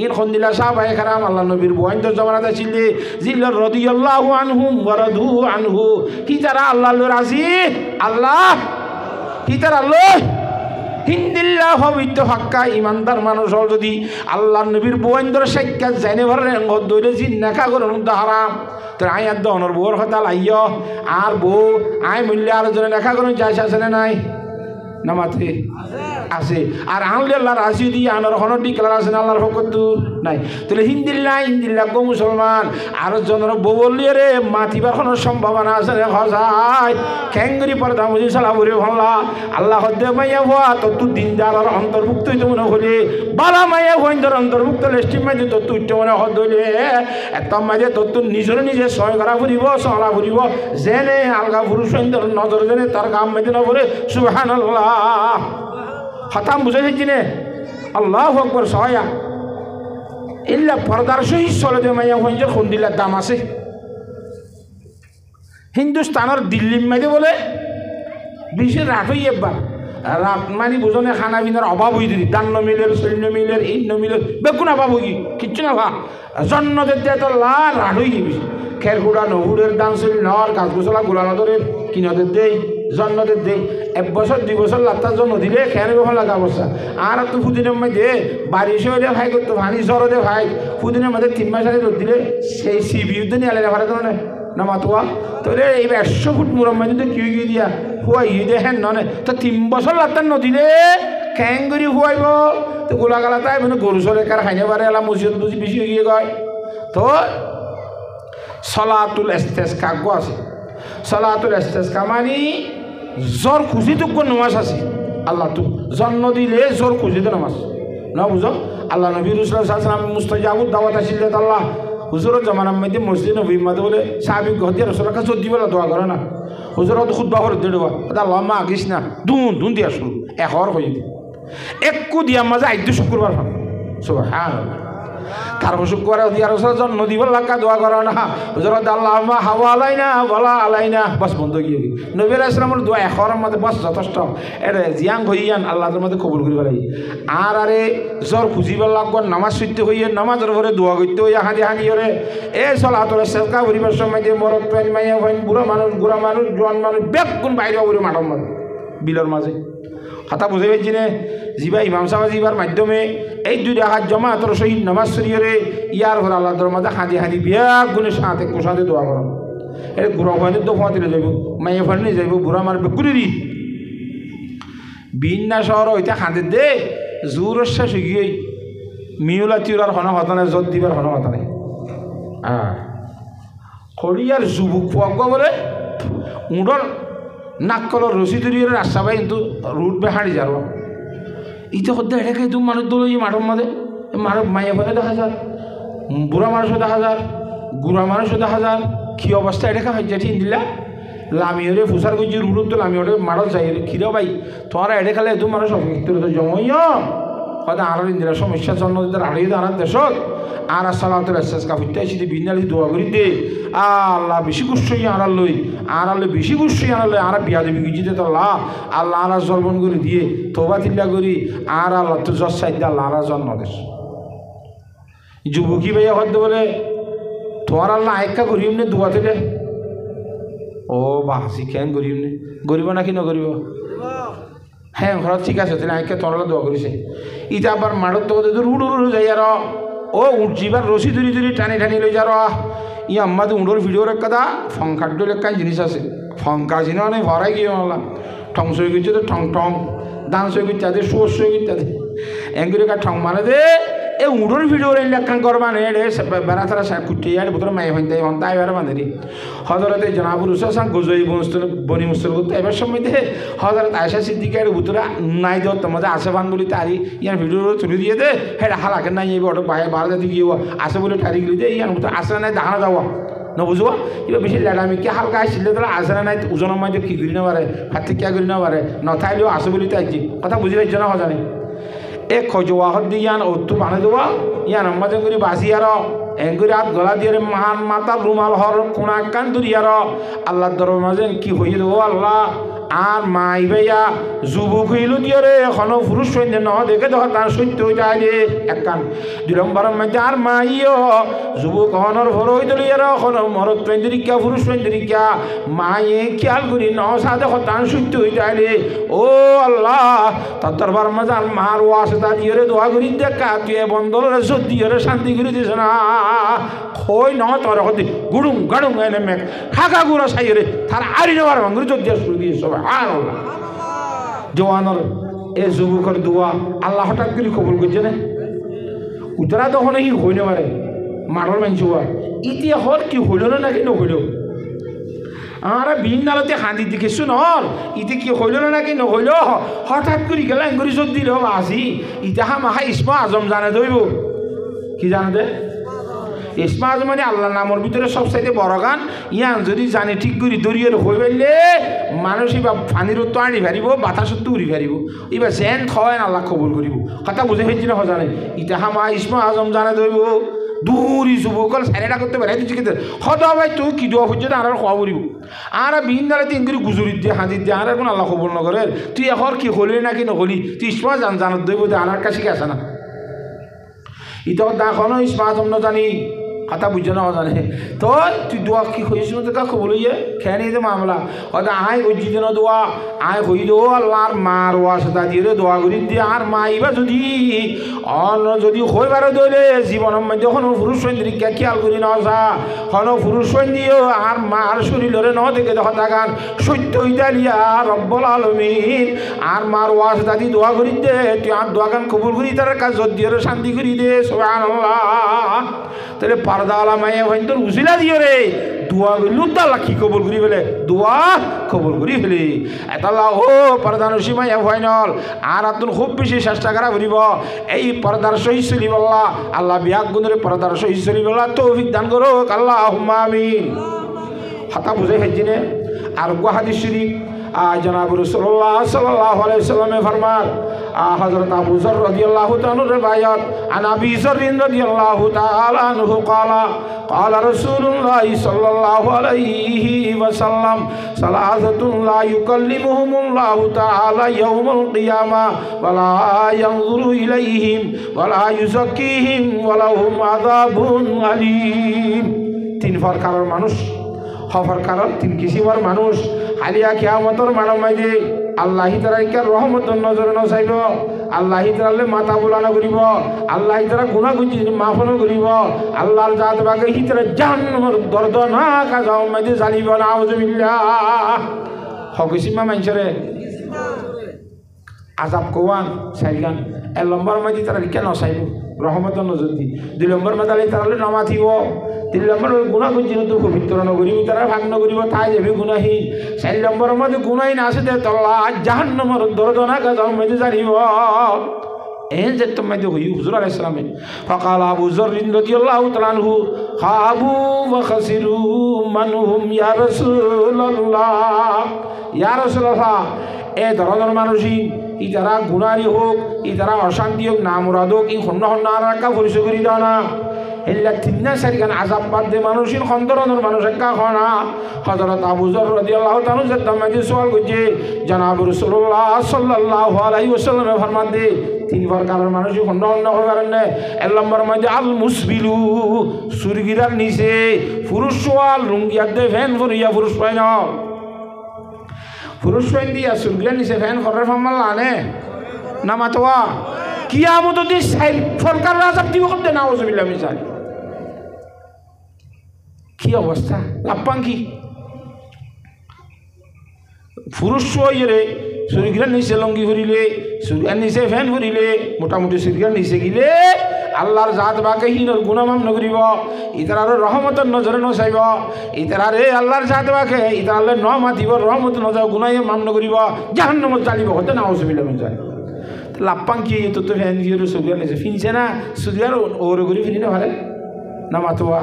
ইন খন্দিলা সাহাবায়ে কেরাম আল্লাহ নবীর বৈন্দর জমানাতে ছিল জিল্লার রাদিয়াল্লাহু আনহুম ওয়া রাদু আনহু কি তারা আল্লাহ রাজি আল্লাহ কি তারা আল্লাহ হিন্দিল্লাহ হবিত্য ফাক্কা ইমানদার মানুষ হল যদি আল্লাহ নবীর বৈন্দর সাক্ষাৎ জানে ভরে দৈলে জিন্নাকা করুন তো হারাম তো আয়াত দনর বউর কথা লাইয় আর বউ আয় মূল্য আরো জনে দেখা করুন যাই আছে না নাই নামাতে আছে আর আনলে আল্লাহ রাজি দিয়ে আনার হনর ডিক্লার আছে না আল্লাহর ফকত নাই তাহলে হিন্দিল্লাহ গো মুসলমান আর জনের বউ বললিয়ে রে মাতিবার কোনো সম্ভাবনা আছে রে হজাই খেঙ্গরি পর্দা মুজি সালা বলে ভাল্লা আল্লাহ হদ্দে মাইয়া হওয়া তো তুই দিনদার অন্তর্ভুক্ত হইতে মনে হলে বালা মাইয়া হইন্দর অন্তর্ভুক্ত লেস্টিম মাঝে তো তুই মনে হদ হইলে এত মাঝে তো তুই নিজে সয় করা ফুরিব সহরা ফুরিব জেনে আলগা পুরুষ হইন্দর নজর জেনে তার গাম মেদিন বলে সুবহানাল্লাহ খতাম বুঝে দিচ্ছি নে আল্লাহু আকবার সহায়া ইল্লা পর্দার সহিত চলে যে মাইয়া হইন্দর খন্দিলার দাম আছে হিন্দুস্তানের দিল্লির মাঝে বলে বিশেষ রাত হই একবার রাত মানে বুঝনে খানা পিনার অভাব হয়ে দিদি দান্ন মিলের সৈন্য মিলের ইন্ন মিলের বেগুন অভাব হই কিচ্ছু না ভা জন্মদের দিয়ে তো লাল রাত হয়ে গিয়ে খেরকুড়া নহুরের দান শৈল নর গাছ গোছলা গোলানদরের কিনদের দেই জন্মদের দেই 1 বছর 2 বছর লাত্তার জন্ম দিলে খেয়ার ব্যবহার লাগা অবস্থা আর তো ফুদিনের মধ্যে বারিশ হয়ে ভাই করতো ভানি জ্বর দে ভাই ফুদিনের মধ্যে 3 মাস আগে রোদ দিলে সেই সিবিউতে নিয়ে আলে ভাড়া তো না মাতুয়া তোরে এই 100 ফুট মুরম মধ্যে কি গিয়ে দিয়া হুয়া দে হ্যাঁ ননে তো 3 বছর লাত্তার নদীলে খ্যাঙ্গরি হুয়াইব তো গোলাগালা তাই মানে গরু সরে কার খাইনে পারে এলা মসজিদ বুঝি বেশি গিয়ে গয় তো সলাতুল ইস্তেসকা গো আছে সলাতুল ইস্তেসকা মানে জ্বর খুশি তো কোন নামাজ আছে আল্লাহ তো জন্ম দিলে জ্বর খুশি তো নামাজ না বুঝো আল্লাহ নবী রাসূল সাল্লাল্লাহু আলাইহি ওয়াসাল্লাম মুস্তাজাবুদ দাওয়াত আসিল আল্লাহ হুজুরের জমানার মধ্যে মসজিদ নবীর মধ্যে বলে সাহাবী গদিয়া রাসূলের কাছে জোর দিবেলা দোয়া করে না হুজুর তো খুতবা করে দেড়বা আল্লাহ মা আগিস না দুন দিয়া শুরু একর হয়ে দি একটু দিয়া মাঝে আইদু শুক্রবার ফান সুবহানাল্লাহ তারপর শুক্রবার দিয়া রাসূল জন্ম দিবেলা লাগা দোয়া করে না হুজুর আল্লাহ মা হাওয়া আলাইনা বলা আলাইনা বাস বন্ধ গিয়ে নবী রাসূলের দোয়া একর মধ্যে বাস যথেষ্ট এটা জিয়াং হইয়ান আল্লাহর মধ্যে কবুল করিবা লাগি আর আরে জ্বর খুঁজিবার লাগব নামাজ পড়তে হইয়ে নামাজের পরে দোয়া করতে হইয়া হাঁদি ওরে এ সলাতুল ইস্তেসকা করিবার সময় যে মরদ প্রাণ মাইয়া ভাই বুড়া মানুষ জোয়ান মানুষ বেগুন বাইরে করে মাঠের মাঝে বিলের মাঝে কথা বুঝে পেয়েছি নে জিবা ইমাম সাহেব জিবার মাধ্যমে এই 2 রাকাত জমাতের সহিত নামাজ পড়িয়ে ইয়ার ঘর আল্লাহর মাঝে হাঁদি বেগুনের সাথে কোষাতে দোয়া করা এই বুড়া ভাইদের তো ফাঁতিলে যাইব মাইয়া ফানি যাইব বুড়া মার বেগুনেরই বিন্না শহর হইতে হাঁদি দে জোরের শেষ গিয়ে মিউলা তিউরার হন হতা নাই জত দিবার হন হতা নাই খড়িয়ার যুবক ফুয়া বলে উঁড়র নাক কলর রসি ধরিয়ে রাস্তা পাই কিন্তু রুট বে হাঁড়ি যার ইতে হতে এটাকে তুমি মানুষ দোলো মাঠের মাঝে মাইয়া ফেলে 10,000 বুড়া মানুষও 10,000 গুড়া মানুষও 10,000 কি অবস্থা এটাকে হয়ে যাচ্ছি দিলা লামিওরে ফুসার করছি রুট তো লামিওরে মারত যাই খিরা ভাই তোমার এডে খালে তুমি মানুষ অভিজ্ঞতা জমাইয়া হয়তো আর ইন্দিরা সমস্যার জন্য হারিয়ে দাঁড়ার দেশত আর সালাতুল ইস্তেসকা হইতে আসি বিনালি দোয়া করি দে আল্লাহ বেশি গুসই আড়াল লই আড়ালে বেশি গুসই আড়ালে আর বিয়া দেবী গিজিতে তো আল্লাহ আর জলবন করে দিয়ে তোবা তিল্লা করি আর আল্লাহ তো জজ সাইড আল্লাহ আর জন্ম দেশ যুবকী ভাইয়া হয়তো বলে তোমার আল্লাহ আয়কা করিম নে দোয়া থেকে ও বাহ শিখেন গরিব নে গরিব নাকি নগরিব হ্যাঁ ঘর ঠিক আছে তাহলে আয়কা তোমার দোয়া করিছে ইটা আবার মাঠত তো রুড় যাই আর ও উঠছিবার রশি ধরি টানি লই যার ই আমাদের উঁড়োর ভিডিওর একটা ফংকার ডোল একটা জিনিস আছে ফংকা জিনিস অনেক ভরাই গিয়ে বললাম ঠং সই করছে তো ঠং দান সই করছে তাদের সোর সই করতে এঙ্গুরি কা ঠং মানে দে এ উঁড়োর ভিডিওর লেখান করবা নে রে বেড়া তারা কুটিয়ে আর বোতল মাই হইতে তাই এবার মানে রে হজরতে জনাবুর হুসান গজই বনি মুসল করতে এবার সময় দে হজরত আয়সা সিদ্দিকের উতরা নাই দেওয়ার তোমাদের আসে বাঙ্গুলি তারি ইয়ার ভিডিও তুলে দিয়ে দে হ্যাঁ হালাকে নাই এই ওটা বাইরে বারো জাতি গিয়ে আসে বলে ঠারি গেলি দে ইয়ার উতর আসে নাই দেখানো যাওয়া নবুঝবা এবার বেশি লেডামি কে হালকা আসলে তাহলে আসে নাই ওজনের মাঝে কি করি না পারে হাতে কে করি না পারে নথাইলেও আসে বলি তাই কথা বুঝি পাইছ না হজানে এক খজোয়া হদ দিয়ে ইয়ান ওত্তু বানিয়ে দেওয়া ইয়ান আমাজ করে বাসি আর এঙ্গুরি হাত গলা দিয়ে মাতার রুমাল হর কোনা কান দুরি আর আল্লাহ দরবার মাঝে কি হয়ে দেবো আল্লাহ আর মাই ভাইয়া যুবক হইল দিয়ে রে এখনো পুরুষ সৈন্য ন দেখে দেখ তার সত্য হয়ে যায় রে এক কান 2 নম্বর মধ্যে আর মাইও যুবক হনর ভর হইতে আর এখনো মরদ সৈন্যরিকা পুরুষ সৈন্যরিকা মায়ে খেয়াল করি ন সা দেখ তার সত্য হয়ে যায় রে ও আল্লাহ তার দরবার মাঝে আর মার ওয়াসতা দিয়ে রে দোয়া করি দেখা তুই বন্ধর রে সত্যি রে শান্তি করে দিস না খই ন তোর হতে গুড়ুম গাড়ুম এনে মেঘ খাগা গুড়া সাই রে তার আড়ি নেওয়ার ভাঙুরি চোখ দিয়ে শুরু দিয়ে সবাই আর জওয়ানোর এ যুবকের দোয়া আল্লাহ হঠাৎ করে কবুল করছে না উতরা তখন ই হইলে পারে মাঠর মানছি হওয়া ইতিয়া হর কি হইল না নাকি নহইল আমরা বিন নালতে হাঁদি দিকে শুনর ইতে কি হইল না নাকি নহইল হঠাৎ করে গেলে এঙ্গুরি চোখ দিল আসি ইতা মাহা ইসমা আজম জানে দইব কি জানে দে ইসমা আজম মানে আল্লাহ নামর ভিতরে সবচাইতে বড় গান ইয়ান যদি জানে ঠিক করে দরিয়ে হয়ে ফেললে মানুষ এবার পানির তো আনি ফেরিব বাতাসত উড়ি ফেরিব এবার জেন খাওয়ায় আল্লাহ কবুল করিব কথা বুঝে ফেলছি না জানে ইতা হামা ইসমা আজম জানে দইব দূরি যুবকল সাইডা করতে পারে তুই চিকিৎসা হদা ভাই তুই কি দেওয়া হচ্ছে আর খাওয়া করিব আর বিন দালে তিন করে গুজুরি দিয়ে হাঁদি দিয়ে আর কোনো আল্লাহ খবর নকরে তুই এখন কি হলি নাকি নহলি তুই ইসমা জানত দইব আর কাছে কি আসে না ইটা দাখনো ইসমা আজম ন জানি কথা বুঝছো না জানে তো তুই দোয়া কি হয়েছিল তো কাকে বলিয়ে খেয়ে নিয়ে মামলা হয়তো আয় ওই জিদিন দোয়া আয় হইল আল্লাহর মার ওয়াসতা দিয়ে দোয়া করি দিয়ে আর মাইবা যদি অন্য যদি হইবার দইলে জীবনের মধ্যে হনো পুরুষ সৈন্যরিকা খেয়াল করি না যা হনো পুরুষ সৈন্য আর মার শরীরে ন দেখে দেখা থাকান সত্য ইতালিয়া রব্বুল আলামিন আর মার ওয়াসতা দিয়ে দোয়া করি দে তুই আর দোয়া গান কবুল করি তার কাজ দিয়ে শান্তি করি দে সুবহানাল্লাহ তাহলে পারদা আলা মাইয়া ভাই তোর উজিলা দিও রে দোয়া করলু তালা কি কবুল করি ফেলে দোয়া কবুল করি ফেলে এতাল্লা ও পর্দার সীমাইয়া ফাইনাল আর আতুন খুব বেশি চেষ্টা করা করিব এই পর্দার সহি চলিব আল্লাহ বিয়াক গুণরে পর্দার সহি চলিব তৌফিক দান করো আল্লাহ আমিন হাতা বুঝে ফেলছিনে আর হাদিস শরীফ জনাব রাসূলুল্লাহ সাল্লাল্লাহু আলাইহি ওয়াসাল্লামে ফরমান হযরত আবু যর রাদিয়াল্লাহু তাআলা রিওয়ায়াত আন আবি যর রাদিয়াল্লাহু তাআলা আনহু ক্বালা ক্বালা রাসূলুল্লাহ সাল্লাল্লাহু আলাইহি ওয়াসাল্লাম সালাসাতুন লা ইউকাল্লিমুহুমুল্লাহু তাআলা ইয়াউমাল কিয়ামা ওয়া লা ইয়ানজুরু ইলাইহিম ওয়া লা ইউযাক্কিহিম ওয়া লাহুম আযাবুন আলীম তিন প্রকারের মানুষ হফার কারণ তিন কিসিমার মানুষ হালিয়া কিয়ামতর মানব মাইদে আল্লাহ তারা ইকার রহমতর নজরে নচাইব আল্লাহ তারালে মাথা বোলানো করিব আল্লাহ তারা গুণাগুঞ্জি মাফনো করিব আল্লাহর জাত বাকে হিতরে জাহান্নামের দর্দনাক আযাব মাইদে জালিব নাউযুবিল্লাহ হকিসিমা মানছরে আযাব কোয়ান সাইগান এক নম্বর মাইদে তারা কেন নচাইব রহমতর নজর দি 2 নম্বর মাদালে তারালে নামাথিব 3 নম্বর গুণাগুঞ্জি তো পবিত্র নগরীব তারা ভাগ নগরীব তাই যাবি গুণাহী 4 নম্বর মধ্যে গুণাই না আছে তল্লা জাহান্নামের দর্দনাক আযাব মাইদে জালিব এন যে তুমি হই হুজুর আলাইহিস সালামে ফাকাল আবু যর রাদিয়াল্লাহু তাআলা আনহু খাবু ওয়া খাসিরু মানহুম ইয়া রাসূলুল্লাহ ইয়া রাসূলুল্লাহ এ ধরনের মানুষই ই যারা গুনারি হোক ই যারা অশান্তি হোক না মুরাদ হোক ই খন্ড খন্ড আর একা পরিচয় করি দাও না হেল্লা তিননা সারিগান আযাব বাদ দে মানুষই খন্দরনের মানুষ একা খনা হযরত আবু যর রাদিয়াল্লাহু তাআলা যে তামাজি সওয়াল করছে জনাব রাসূলুল্লাহ সাল্লাল্লাহু আলাইহি ওয়াসাল্লাম ফরমান দে 3 প্রকারের মানুষই খন্ড খন্ড হয়ে পারেন না এক নম্বর মধ্যে আল মুসবিলু সুরগিরার নিচে পুরুষ ওয়াল লুঙ্গিয়াত দে ফ্যান ভরিয়া পুরুষ পায় না পুরুষ পাইন দিয়া সুরগিরার নিচে ফ্যান করার ফরমান লানে না মাতোয়া কিয়ামত দি সাইল সরকার আযাব দিব করতে নাউযুবিল্লাহ মিজান কি অবস্থা লাপাং কি পুরুষ হইরে সুরগিরার নিচে লঙ্গি ভরিলে সুরগিরার নিচে ফ্যান ভরিলে মোটামুটি সুরগিরার নিচে গিলে আল্লাহর জাত বাকে হিনর গুণামাম নগরিব ইতার রহমতের নজরে নচাইব ইতারে আল্লাহর জাত বাকে ইতারে ন মাতিব রহমত নজাও গুণাই মাম নগরিব জাহান্নামত জ্বালিব হতে নাউযুবিল্লাহ মিজান লাপাং কি তো ফ্যান দিয়ে সুরগিরার নিচে ফিনছে না সুরগিরার ওরে ঘুরি ফিরি না ভালে না মাতোয়া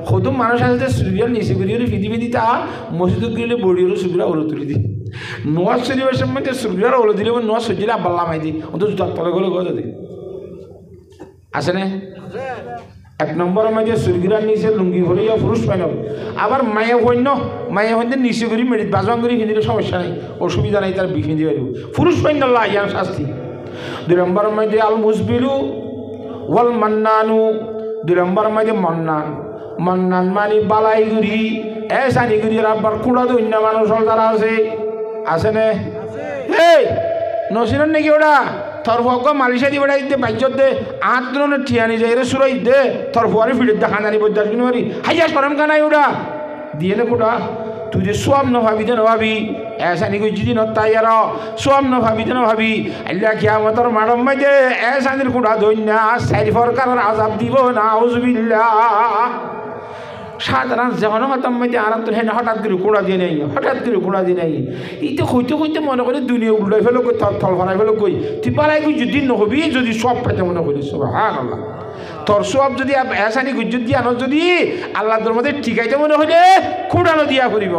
খুদুম মানুষ আছে যে সুরগিরার নিচে ঘুরি ফিদি ফিদি তা মসজিদ গেলে বড়ি হলো সুরগিরা ওরে তুলি দি নোয়াজ শরীফের সম্বন্ধে সুরগিরার হলো দিলে নোয়াজ সজ্জিলে আব্বাল্লা মাই দি অন্তত জুতার তলে গলে গজা দি আছে না? এক নম্বরের মাঝে সুরগিরার নিচে লুঙ্গি ভরিয়া পুরুষ পাইল, আবার মায়ে হইন্য নিচে করি মেডিত বাজবাং করি ফিঁদিলে সমস্যা নেই, অসুবিধা নেই, তার বিফিঁদি পারিব পুরুষ পাইন্য ইয়ার শাস্তি। 2 নম্বরের মাঝে আল মুসবিলু ওয়াল মান্নানু, 2 নম্বরের মাঝে মন্নান মানে বালাইগুড়ি সানিগুড়ি আব্বার কুড়া দৈন্য মানুষ যারা আছে না? এই নসিনের নাকি ওটা থরফক মালিশা দি বেড়াই দে বাইজত দে 8 ধরনের ঠিয়ানি যায় রে সুরাই দে থরফুয়ারি ফিরে দেখা নানি বৈদাস কিনে মারি হাইয়া সরম কানাই ওটা দিয়ে নে কোটা তুই যে সোয়াম ন ভাবি দে ন ভাবি এসানি কই যদি নতাই আর সোয়াম ন ভাবি দে ন ভাবি আল্লাহ কিয়ামতের মাডম মাই দে এসানির কোটা দইনা সাইড ফরকারের আযাব দিব না আউযুবিল্লাহ। সাধারণ যখন হতাম মাইতে আরাম তো হ্যাঁ হঠাৎ করে কোড়া দিয়ে নেই, হঠাৎ করে কোড়া দিয়ে নেই, এই তো হইতে মনে করি দুনিয়া উল্টাই ফেলো কই থল ফরাই ফেলো কই তুই পালাই কই যদি নহবি যদি সব পাইতে মনে করি সুবহানাল্লাহ। তোর সব যদি এসানি গুজ্জত দিয়ে আনো যদি আল্লাহ তোর মধ্যে ঠিকাইতে মনে হইলে খোড়ানো দিয়া করিব,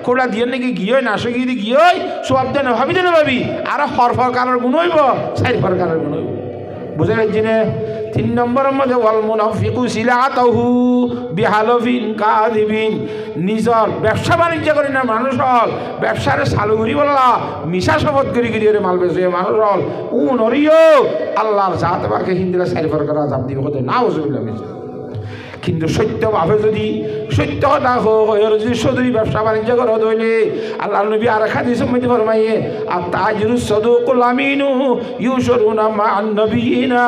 খোড়া দিয়ে নাকি গিয়ে নাশো গিয়ে গিয়ে সব দেন ভাবি দেন ভাবি আর হরফর কারোর গুণ হইব সাইড ফর কারোর গুণ হইব। বুঝে গেছি না? 3 নম্বরের মধ্যে ওয়াল মুনাফিকু সিলাতাহু বিহালফিন কাযিবিন, নিজর ব্যবসা বাণিজ্য করি না মানুষ হল ব্যবসারে চালু করি বললা মিশা শপথ করি রে মাল বেচে মানুষ হল উ নরিও আল্লাহর জাত বাকে হিন্দিরা সাইফার করা জাপ দিব কত না বুঝবিল্লাহ। কিন্তু সত্য ভাবে যদি সত্য কথা হয় যদি সদরি ব্যবসা বাণিজ্য করা হইলে আল্লাহ নবী আর হাদিস মধ্যে ফরমাইয়ে আর তাজিরু সাদুকুল আমিনু ইউশরুনা মা'আন নবিয়িনা,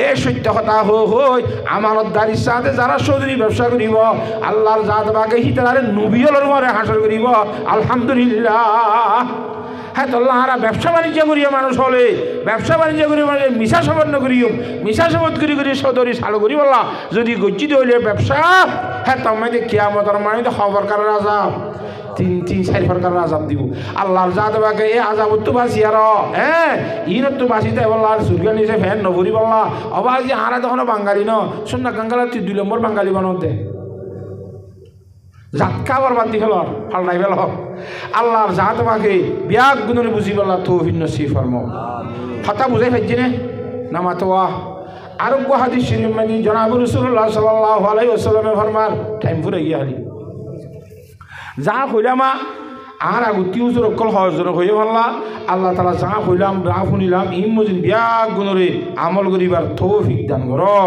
এ সত্য কথা হয় আমানতদারির সাথে যারা সদরি ব্যবসা করিব আল্লাহর জাত বাকে হিতারে নবী হলর মরে হাসর করিব আলহামদুলিল্লাহ। হ্যাঁ তো আল্লাহরা ব্যবসা বাণিজ্য করিয়া মানুষ হলে ব্যবসা বাণিজ্য করি মানে মিশা সম্পন্ন করিও মিশা শপথ করি সদরি চালু করি বললা যদি গজ্জিত হইলে ব্যবসা হ্যাঁ তোমাদের কিয়ামতের মানে খবর কারের আজাব 3-4 প্রকারের আজাব দিব আল্লাহর জাত বাকে এ আজাব তো বাসি আর হ্যাঁ ইনত তো বাসিতে বললা আর সূর্য নিচে ফ্যান নভরি বললা অবাক যে আরা তখন বাঙালি ন শুননা গঙ্গালা তুই 2 নম্বর বাঙালি বানাতে জাতকা বরবাদ দি ফেলর ফাল্লাই ফেল আল্লাহর জাত বাকে ব্যাগ গুণরে বুঝি বললা তৌফিক নসিব ফরমাও। কথা বুঝাই পাইছি না নামাতোয়া আরোগ্য হাদিস শরীফ মানে জনাব রাসূলুল্লাহ সাল্লাল্লাহু আলাইহি ওয়াসাল্লামে ফরমার টাইম ফুরে গিয়া হালি যা কইলামা আর আগুতি হুজুর অকল হজর হয়ে বললা আল্লাহ তাআলা যা কইলাম যা শুনিলাম ইম মজিন ব্যাগ গুণরে আমল করিবার তৌফিক দান করো।